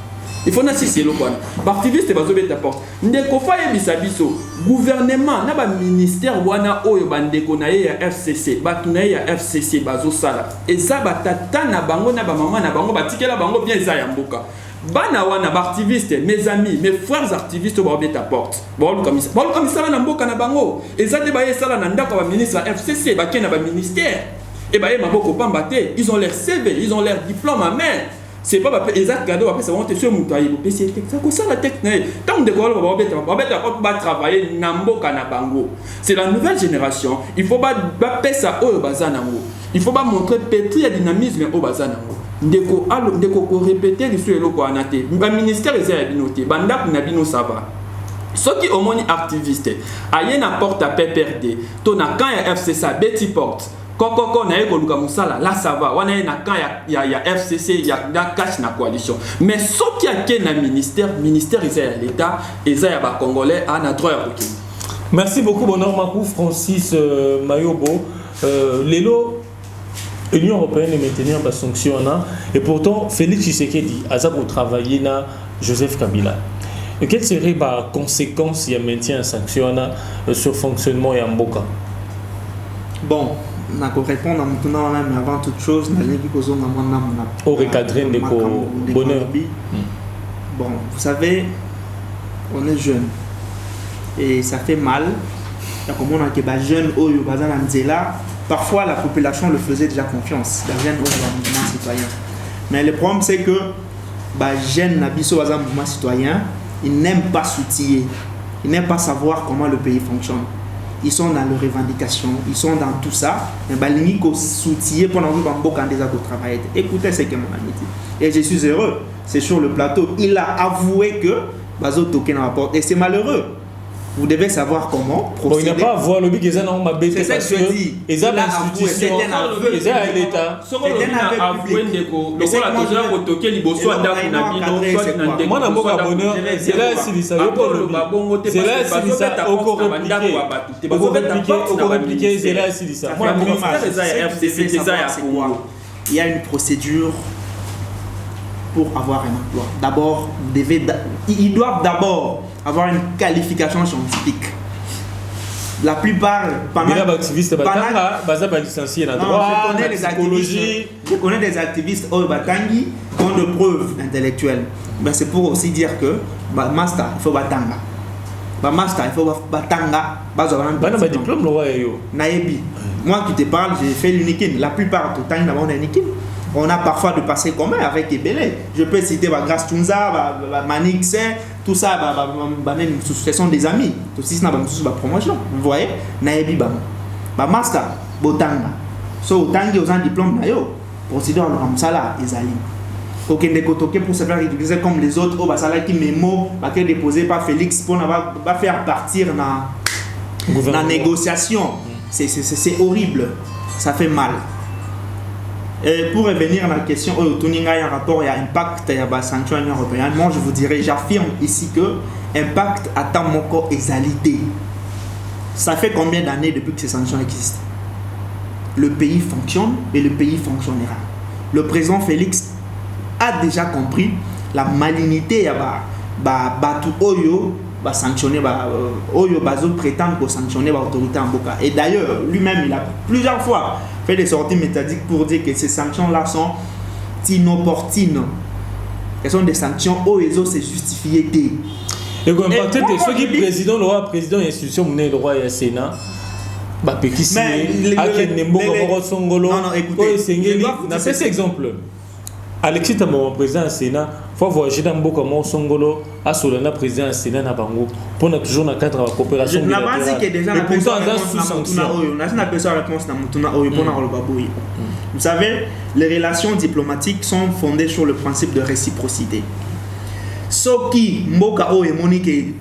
Il faut n'assister le quoi. Activiste bazobeta porte. Ndeko fa yebisa biso. Gouvernement na ba ministère wana oyo bandeko na ya FCC, batuna ya FCC bazo sala. Eza batata na bango na ba maman na bango batikela bango bien za ya mboka. Bana wana ba activiste, mes amis, mes frères activistes bazobeta porte. Bon comme ça na mboka na bango. Eza de ba yesala na ndako ba ministre FCC, ba kena ba ministère. Et ba ye maboko pambate, ils ont leur CV, ils ont leur diplôme à main. C'est pas exact cadeau après ça va te sur mutayi pour PC ça comme ça la tête tant de quoi va travailler namboka na bango. C'est la nouvelle génération, il faut pas ça au bazanango. Il faut pas montrer petit dynamisme au bazanango. Ndeko ko répéter le sur eloko anate. Ba ministère ezaya binoté, banda na bino ça va. Ceux qui au moins activistes, aye na porte à PPRD, to na quand ya FCC Betty porte. Koko na eko luka musala là ça va wana na quand il y a FCC il y a cash na coalition mais ce qui a que na ministère est l'état et ça ya ba congolais à na droit ya. Merci beaucoup bonheur Makou Francis Mayobo lelo l'Union européenne est maintenir la sanction et pourtant Félix Tshisekedi a ça pour travailler na Joseph Kabila. Et quelles seraient les conséquences il maintien sanction sur fonctionnement et en Mboka? Bon, je vais répondre à maintenant, mais avant toute chose, je vais au recadrer de bonheur. Bon, vous savez, on est jeune et ça fait mal. Comme on a des jeunes, parfois la population le faisait déjà confiance. La jeune mouvement citoyen. Mais le problème c'est que les jeunes mouvement citoyen, ils n'aiment pas s'outiller, ils n'aiment pas savoir comment le pays fonctionne. Ils sont dans leurs revendications, ils sont dans tout ça. Mais ils sont soutillés pendant que vous travaillez. Écoutez ce que mon ami dit. Et je suis heureux. C'est sur le plateau. Il a avoué que Bazo token à la porte. Et c'est malheureux. Vous devez savoir comment procéder. Bon, il n'a pas avoué le big examen m'a bêté parce que ils ont l'institution, ils ont l'État. C'est un aveu public. Moi, n'a pas bonheur. C'est là c'est ça. C'est là c'est ça. Encore répliquer. C'est là c'est ça. Moi, il y a une procédure pour avoir un emploi. D'abord, ils doivent d'abord avoir une qualification scientifique. La plupart, je connais des activistes au Batangi qui ont de preuves intellectuelles. Ben, c'est pour aussi dire que master, il faut batanga. Master, il faut batanga. Diplôme Naebi. Moi qui te parle, j'ai fait l'unikin. La plupart du temps, on a un unikin. On a parfois de passé commun avec Ebele. Je peux citer Grace Tunza, Manix, tout ça, ce sont des amis. Tout ça, c'est une promotion. Vous voyez, Naebi master, Botanga. So, Otangi aux un diplôme, procédure le Ramsala, Ezali. Aucun des côtés pour se faire utiliser comme les autres, au Basala qui mémo, qui est déposé par Félix pour faire partir dans la négociation. c'est horrible, ça fait mal. Et pour revenir à la question, il y a un rapport et impact et la sanction européenne. Moi, je vous dirais, j'affirme ici que impact attend mon corps exalité. Ça fait combien d'années depuis que ces sanctions existent? Le pays fonctionne et le pays fonctionnera. Le président Félix a déjà compris la malignité tout oyo va sanctionner oyo bazo prétendre que sanctionner l'autorité en Boka. Et d'ailleurs, lui-même, il a plusieurs fois fait des sorties méthodiques pour dire que ces sanctions-là sont inopportunes. Elles sont des sanctions où ils ont se justifié. Et comme ceux qui président, le roi président, l'institution menée le roi et le Sénat. Non, écoutez, cet exemple. Alexis Tambo, président du Sénat, il faut voyager dans beaucoup comme Songolo, à Solana, président du Sénat, pour toujours dans le cadre de la coopération bilatérale. Et pourtant, on a sous sanction. Vous savez, les relations diplomatiques sont fondées sur le principe de réciprocité. Ce qui mboka o emoni ke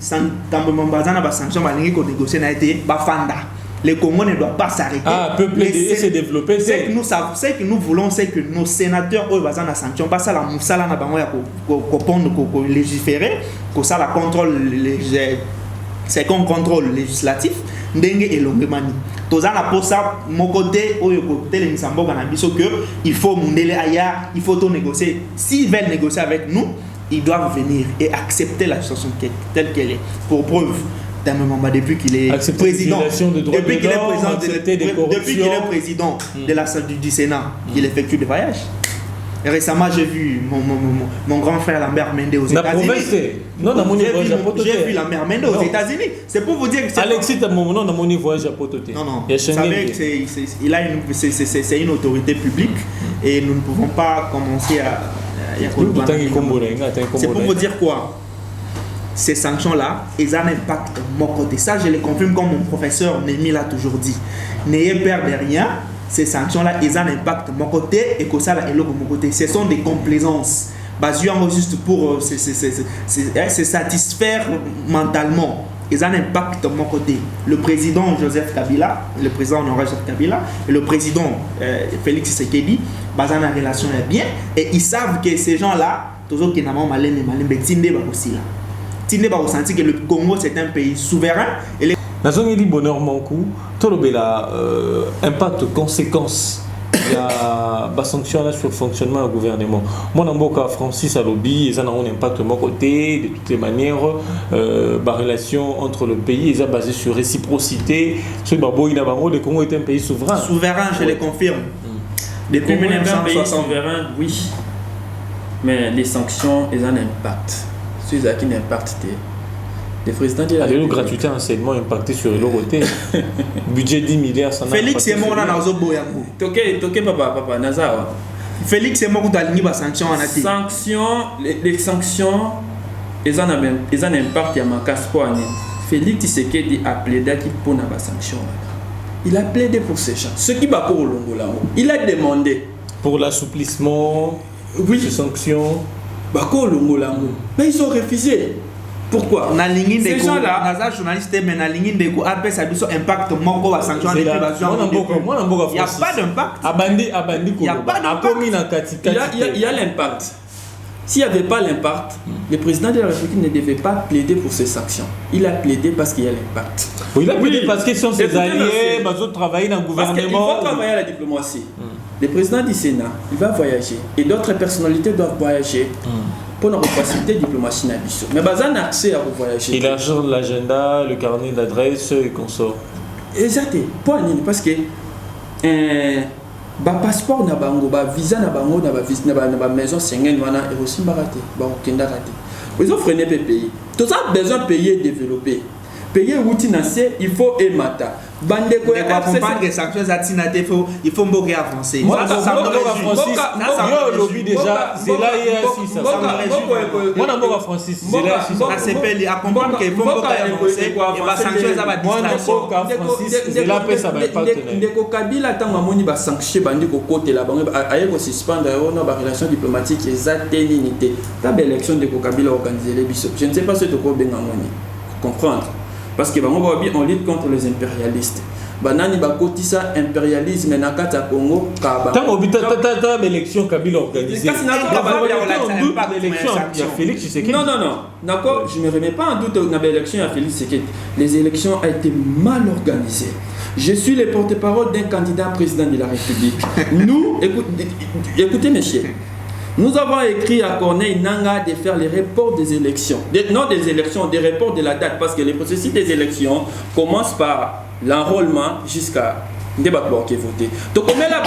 Tambo Mbazana ba sanction ba lingi ko négocier na été ba fanda. Le Congo ne doit pas s'arrêter. Peuple se développer. Ce que nous voulons, c'est que nos sénateurs, eux, basant la sanction, pas ça la moussala na bango ya ko légiférer, que ça la contrôle, c'est qu'on contrôle législatif, ndenge et longemani. Tozana pour ça, mon côté, oyo côté les misamboga na biso que il faut mundele aya, il faut tout négocier. S'ils veulent négocier avec nous, ils doivent venir et accepter la situation telle qu'elle est. Pour preuve. Depuis qu'il est président, depuis qu'il est président de la salle du Sénat, il effectue des voyages. Et récemment, j'ai vu mon grand frère Lambert Mende aux États-Unis. J'ai vu Lambert Mende aux États-Unis. C'est pour vous dire que c'est Alexis Tambo, non, mon voyage à Pototé. Non, vous savez que c'est une autorité publique et nous ne pouvons pas commencer à. C'est pour vous dire quoi? Ces sanctions-là, elles ont un impact de mon côté. Ça, je le confirme comme mon professeur Némi l'a toujours dit. N'ayez peur de rien. Ces sanctions-là, elles ont un impact de mon côté et que ça, là, de mon côté. Ce sont des complaisances. Basées juste pour se satisfaire mentalement. Ils ont un impact de mon côté. Le président Joseph Kabila, le président Honoré Joseph Kabila et le président Félix Tshisekedi, basé en relation est bien. Et ils savent que ces gens-là, toujours qui n'ont pas mal, mais aussi là. Tu n'es pas ressenti que le Congo c'est un pays souverain. La zone dit bonheur mon coup, tout le impact, conséquences, il y a des sanctions sur le fonctionnement du gouvernement. Moi, en Francis Alobi, ils ont un impact de mon côté, de toutes les manières, la relation entre le pays, ils sont basés sur réciprocité. Le Congo est un pays souverain. Souverain, je le confirme. Depuis 1960, souverain, oui. Mais les sanctions, ils ont un impact. Ceux qui n'impactent les présidents de la République. La gratuité enseignement impacté sur le côté. Budget 10 milliards, ça n'a pas. Félix est mort dans la zone Boyango. Toké, papa, Nazawa. Félix est mort dans la sanction en Ati. Les sanctions, ils ont un impact à ma casse pour année. Félix Tshisekedi a plaidé pour la sanction. Il a plaidé pour ces gens. Ce qui va pour le Longo là, il a demandé. Pour l'assouplissement des sanctions. Mais ils ont refusé. Pourquoi? Ces gens-là, les journalistes, mais il n'y a pas d'impact. Il n'y a pas d'impact. Il y a l'impact. S'il n'y avait pas l'impact, le président de la République ne devait pas plaider pour ces sanctions. Il a plaidé parce qu'il y a l'impact. Il a plaidé parce qu'ils sont ses alliés, ils ont travaillé dans le gouvernement. Il faut travailler à la diplomatie. Le président du Sénat, il va voyager. Et d'autres personnalités doivent voyager pour nous faciliter la diplomatie. Mais il a accès à voyager. Il a l'agenda, le carnet d'adresse et consorts. Exactement. Parce que passeport na bango, visa na bango, na maison Schengen, et aussi baraté. Ils ont freiné les pays. Tout ça a besoin de payer et développer. Payer outil il faut émata. Bande ko comprendre que sanctions il faut beaucoup avancer. Moi lobby déjà c'est là il y a ça. Moi na Francis c'est là c'est à comprendre que faut beaucoup avancer et ba sanctions ça va distraction. Francis c'est là que ça va impacter. Ndeko Kabila tanga moni ba sanctions bandi ko côté là bango aye ko suspendre na ba relation diplomatique exactement unité. Ta belle élection de Kabila organiser les bisous. Je ne sais pas ce que ko benga moni. Comprendre. Parce que on lutte contre les impérialistes. banani bakotisa impérialisme na kati ya Congo kaba tant obita tata élection Kabila organisée l'élection il y a Félix Tshisekedi. non d'accord, je me remets pas en doute na l'élection à Félix Tshisekedi. Les élections ont été mal organisées. Je suis le porte-parole d'un candidat président de la République. Nous, écoutez messieurs, nous avons écrit à Corneille Nangaa de faire les reports des élections. Des reports de la date, parce que le processus des élections commence par l'enrôlement jusqu'à débat qui est voté. Donc on est là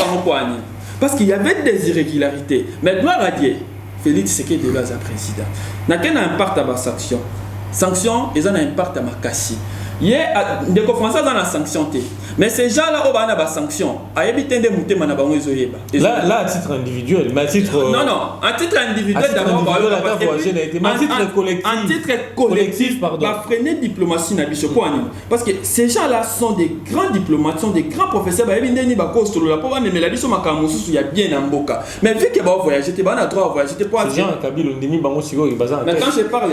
parce qu'il y avait des irrégularités. Mais gloire à Dieu, Félix Tshisekedi est le président. N'a qu'un impact à ma sanction. Sanction, ils ont un impact à ma cassie. Il y a des Français dans la sanction. Mais ces gens-là, ils ont des sanctions. Là, à titre individuel, mais à titre. Non, à titre individuel d'abord. À titre collectif. En titre collectif, pardon. Va freiner la diplomatie. Parce que ces gens-là sont des grands diplomates, sont des grands professeurs. Mais vu que mais vu qu'ils vont voyager, ils ont droit à voyager. Ces gens, Kabila, mais quand je parle,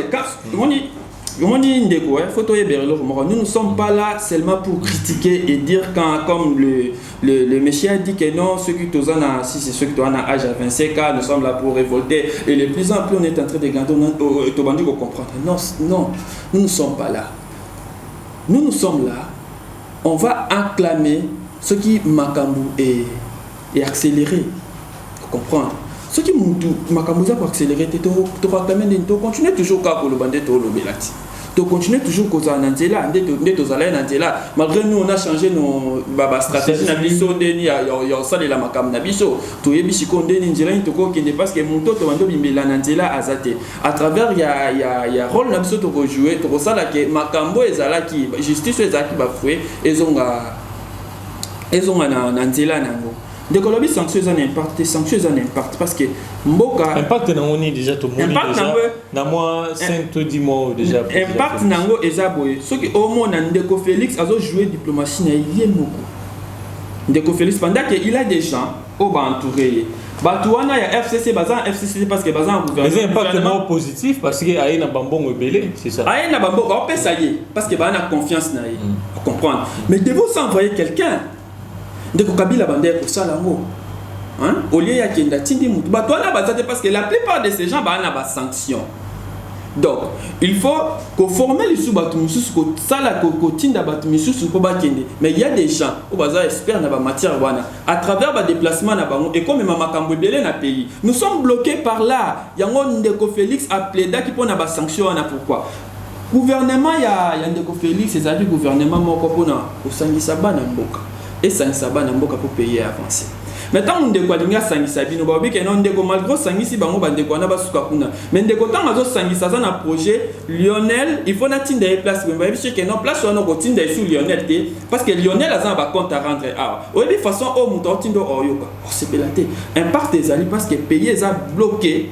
nous ne sommes pas là seulement pour critiquer et dire comme le monsieur a dit que non, ceux qui sont si c'est ceux qui ont un âge à 25 ans, nous sommes là pour révolter et de plus en plus on est en train de gagner au comprendre. Non, nous ne sommes pas là. Nous sommes là. On va acclamer ce qui Makambu est accéléré. Vous comprenez? Ce qui Makambu a accéléré, tu continues toujours à le bandit au lobelati. Tu continues toujours à Nantela, malgré nous on a changé nos stratégies nabiso deni ya ça de la Makam nabiso to yebishi konde ni njira intoko qui n'est pas que mon toto wando bimbela Nantela azate à travers il y a rôle nabiso to jouer to ça là que Makambo ezala qui justice ezaki ba foué ezonga na Nantela nango. De Colombie sanctions en impact parce que mboka impact nango déjà tout monde déjà na moi 5-10 mois déjà impact nango ezaboye ce qui au moins Ndeko Félix a joué diplomatie na yemoko Ndeko Félix pendant que il a des gens au ba entouré Batouana ya FCC FCC parce que bazan gouvernement mais impact positif parce que aïe na bambongo belé c'est ça aïe na bambongo on peut ça y est parce que ba na confiance na y comprendre mais devons s'envoyer quelqu'un Ndeko Kabila bande pour ça lango hein au lieu ya kenda tindi mutu batwana bazate parce que la plupart de ces gens ba na ba sanction donc il faut qu'on forme les sous batu mususu ko sala ko tinda batu mususu ko ba kende mais il y a des gens au bazar expert na ba matière wana à travers ba déplacement na bango et comme makambo belé na pays nous sommes bloqués par là yango Ndeko Félix a plaidé qui pona ba sanction na pourquoi gouvernement ya Ndeko Félix c'est à dire gouvernement moko pona osangisa bana mboka et sangisa bana mboka pour payer avancer maintenant Ndeko alinga sangisa bino ba bike non Ndeko malgré sangisi bango ba Ndeko na basuka kuna mais Ndeko tanga zo sangisa za na projet Lionel il faut na tinda e place ba biche que non place wana ko tinda sur Lionel té parce que Lionel a un compte à rendre de façon au muto tindo oyoka c'est belaté impact des alliés parce que pays est bloqué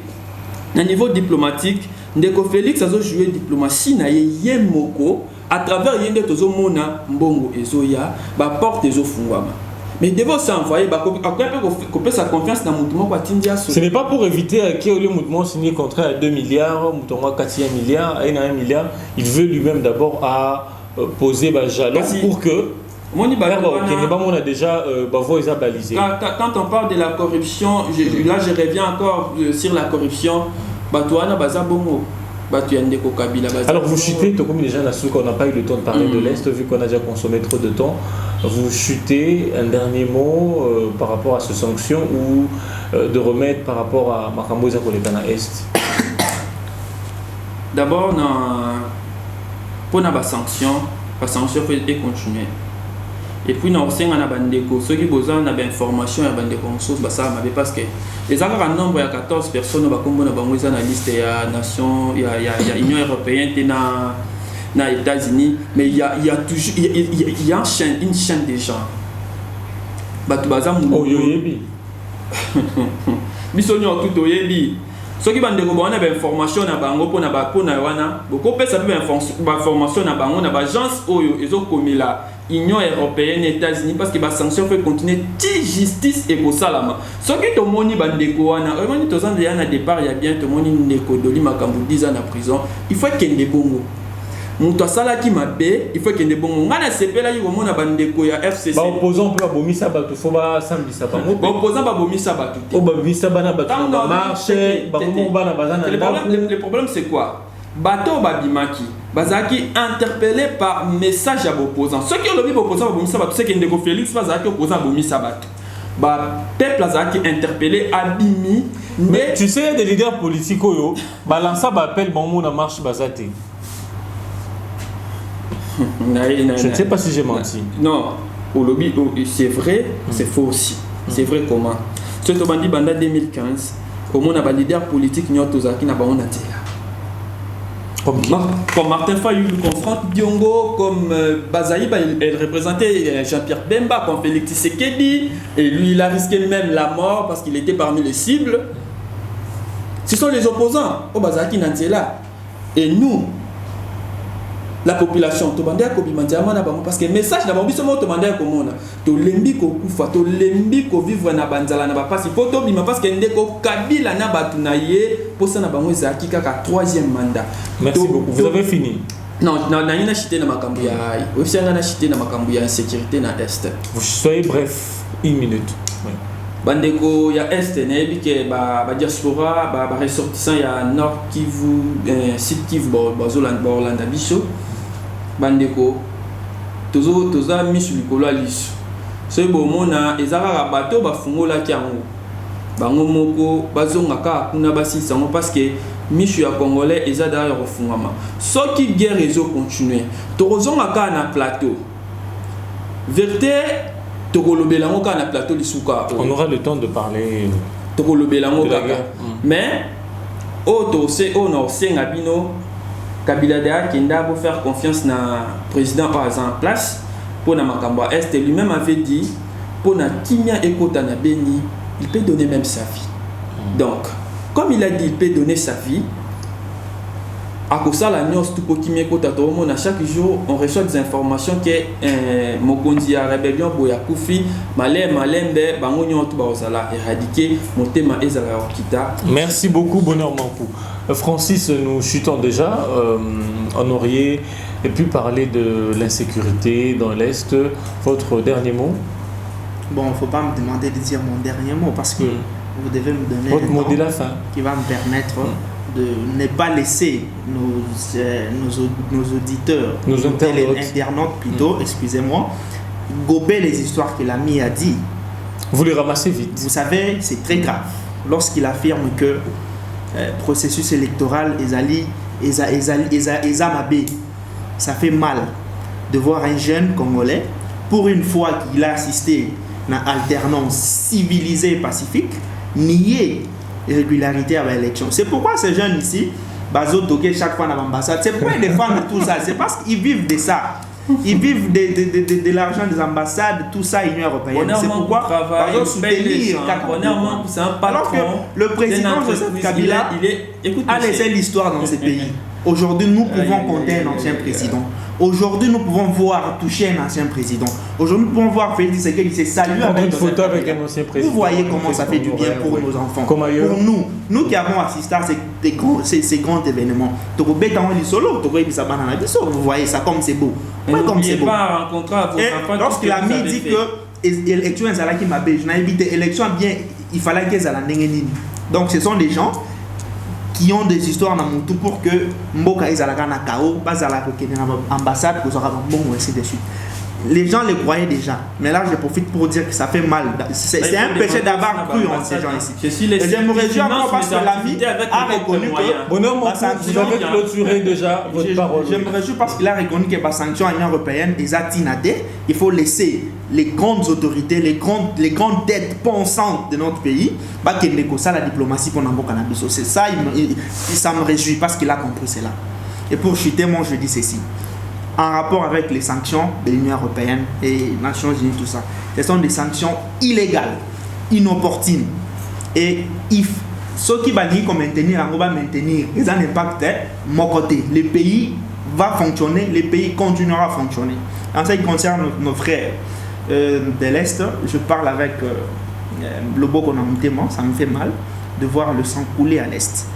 à niveau diplomatique Ndeko Félix a joué diplomatie na yemoko à travers yende tozo mona mbongo ezoya ba porte ezo fungwama mais devons s'envoyer ba couper sa confiance dans mouvement kwa tindia ce n'est pas pour éviter que le mouvement signé contrat à 2 milliards mouvement 4 milliards à 1 milliard il veut lui-même d'abord à poser ba jalon pour que on a déjà balisé. Quand on parle de la corruption là je reviens encore sur la corruption batouana bazabongo. Alors vous chutez, comme déjà on n'a pas eu le temps de parler de l'Est, vu qu'on a déjà consommé trop de temps, vous chutez un dernier mot par rapport à ces sanctions ou de remettre par rapport à Makambo Zakolekana Est. D'abord, pour la sanction faut continuer. Et puis nous avons ceux qui ont besoin d'informations parce que les un nombre de 14 personnes qui sont dans la liste de la nation, il y a l'Union européenne, il y a les États-Unis, mais il y a toujours il y a une chaîne de gens. Oh, yoyebi. Bisonyo tout yoyebi. Ceux qui ont des informations na bango pour na wana, beaucoup peut savoir information na bango na agence oyo ezo komila Union européenne États-Unis parce que ba sanction fait continuer ti justice et bosalama. Ceux qui to moni bandeko wana, moni to zande ya na départ ya bien to moni ndeko doli makambu 10 ans en prison, il faut qu'il y ait bongo. moto asala ki mabe il faut que ne bon ngana sepela yi komona bandeko ya FCC ba opposant peut bomisa bato faut ba sambisa bango ba opposant ba bomisa bato o ba visa bana bato ba marché ba mo bana bazana le problème c'est quoi bato babimaki bazaki interpellé par message à opposant ceux qui ont le opposant ba bomisa bato c'est que ndeko Félix bazaki opposant bomisa bato ba peuple azaki interpellé abimi. Mais tu sais des leaders politiques yo balança ba appel bon na marche bazate. Je ne sais pas si j'ai menti. Non, au lobby c'est vrai, c'est faux aussi. C'est vrai comment? Ce que bandi banda 2015, au monde a ba leader politique nyoto zaki na ba on atela. Comme Martin Fayulu confronte Diongo, comme Bazaï, elle représentait Jean-Pierre Bemba, comme Félix Tshisekedi, et lui il a risqué même la mort parce qu'il était parmi les cibles. Ce sont les opposants au Bazaki Nantela. Et nous, la population, parce que le message d'abord, c'est que lembi ko kufa, to lembi ko vivre na banzala na parce que ndeko Kabila na batunaye pour ça na bango ezaki kaka 3e mandat. Merci beaucoup. Vous avez fini. Non, na chité na makambu ya aussi na chité na makambu ya insécurité na est. Vous soyez bref, 1 minute. Oui. Bandeko ya est na yebi ke ba diaspora ba ressortissant ya Nord Kivu, Sud Kivu Orlando biso. Bandeko toza mis sur likolo aliso soki bomona ezalaka bato bafungolaki yango bango moko bazongaka kuna basilisa yango parce que misu ya congolais eza dara ya kofungama soki guerre ezocontinue tokozongaka na plateau vérité tokolobela yango kaka na plateau lisuka on aura le temps de parler tokolobela yango kaka mais oyo na osenga bino Kabila Dea Kenda pour faire confiance na président par exemple en place pour na Makamba Est lui-même avait dit pour na Kimia Ekota na Beni il peut donner même sa vie. Donc comme il a dit il peut donner sa vie à cause de la nuance tout pour Kimia Ekota à chaque jour on reçoit des informations que Mokonzi a rébellion boya kufi malembe bango nyonto ba osala éradiquer motema ezala okita. Merci beaucoup Bonheur Mampou. Francis, nous chutons déjà. On aurait pu parler de l'insécurité dans l'Est. Votre dernier mot? Bon, il ne faut pas me demander de dire mon dernier mot parce que vous devez me donner votre mot de la fin qui va me permettre de ne pas laisser nos auditeurs, nos internautes plutôt, excusez-moi, gober les histoires que l'ami a dit. Vous les ramassez vite. Vous savez, c'est très grave lorsqu'il affirme que processus électoral Ezamabé. Ça fait mal de voir un jeune Congolais, pour une fois qu'il a assisté à une alternance civilisée et pacifique, nier régularité à l'élection. C'est pourquoi ces jeunes ici, Bazo toqué chaque fois dans l'ambassade, c'est pourquoi ils défendent tout ça. C'est parce qu'ils vivent de ça. Ils vivent de l'argent des ambassades, tout ça, Union européenne. C'est pourquoi Bazo soutenir alors que le président Joseph Kabila a laissé l'histoire dans ce pays. Aujourd'hui, nous pouvons compter un ancien président. Aujourd'hui, nous pouvons voir toucher un ancien président. Aujourd'hui, nous pouvons voir Félix Tshisekedi qui s'est salué avec une photo avec un ancien président. Vous voyez comment ça fait du bien pour nos enfants. Pour nous qui avons assisté à ces grands événements. Vous voyez ça comme c'est beau. Et lorsque l'ami dit que l'élection est là qui m'a bé, je n'ai évité l'élection bien, il fallait qu'elle soit donc ce sont des gens qui ont des histoires dans mon tout pour que Mboka Izalaka na Kao, Bazalaka dans l'ambassade, que ça va bon ainsi de suite. Les gens les croyaient déjà, mais là je profite pour dire que ça fait mal. C'est un péché d'avoir cru en ces gens ici. Et je me réjouis encore parce que l'ami a reconnu que Bonhomme, vous avez clôturé déjà votre parole. Je me réjouis parce qu'il a reconnu que la sanction Union européenne est atinadée. Il faut laisser les grandes autorités, les grandes têtes pensantes de notre pays, bah qu'il n'est que ça la diplomatie pour n'importe cannabis. C'est ça, ça me réjouit parce qu'il a compris cela. Et pour chuter, moi je dis ceci. En rapport avec les sanctions de l'Union européenne et des Nations Unies, tout ça, ce sont des sanctions illégales, inopportunes. Et ceux qui vont maintenir, on va maintenir, ils ont un impact de mon côté. Le pays va fonctionner, le pays continuera à fonctionner. En ce qui concerne nos frères de l'Est, je parle avec le beau qu'on a monté, moi, ça me fait mal de voir le sang couler à l'Est.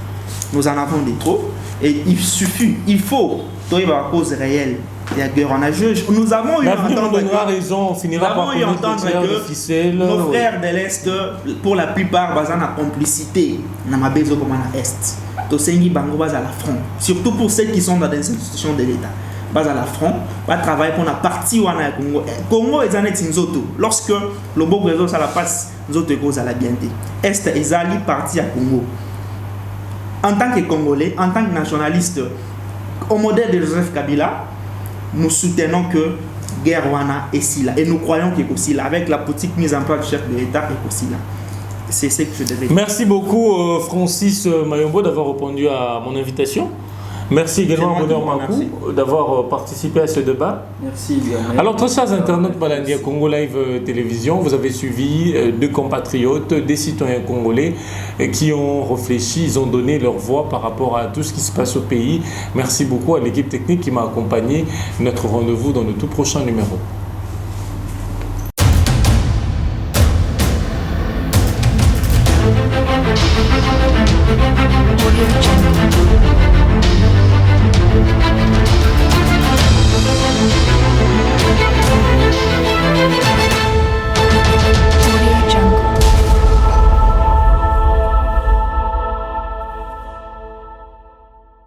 nous en avons des trop. Et il faut, toi, il va avoir cause réelle. Il y a guerre en juge. Nous avons eu raison, on finira par entendre que nos frères de l'Est, pour la plupart, basent en complicité dans ma besoin comme à l'Est. Tosengi Bango base à la front. Surtout pour ceux qui sont dans des institutions de l'État. Base à la front, va travailler pour la partie où on a Congo. Congo est en Nzoto. Lorsque le beau réseau ça la passe, Nzoto est cause à la bienté. Est est ali parti à Congo. En tant que Congolais, en tant que nationaliste, au modèle de Joseph Kabila, nous soutenons que guerre wana est si là. Et nous croyons qu'il est aussi là. Avec la politique mise en place du chef de l'État, il est aussi là. C'est ce que je devais dire. Merci beaucoup Francis Mayombo d'avoir répondu à mon invitation. Merci également à Bonheur Makou d'avoir participé à ce débat. Merci. Alors, très chers internautes Balandia Congo Live Télévision, vous avez suivi deux compatriotes, des citoyens congolais qui ont réfléchi, ils ont donné leur voix par rapport à tout ce qui se passe au pays. Merci beaucoup à l'équipe technique qui m'a accompagné. Notre rendez-vous dans le tout prochain numéro.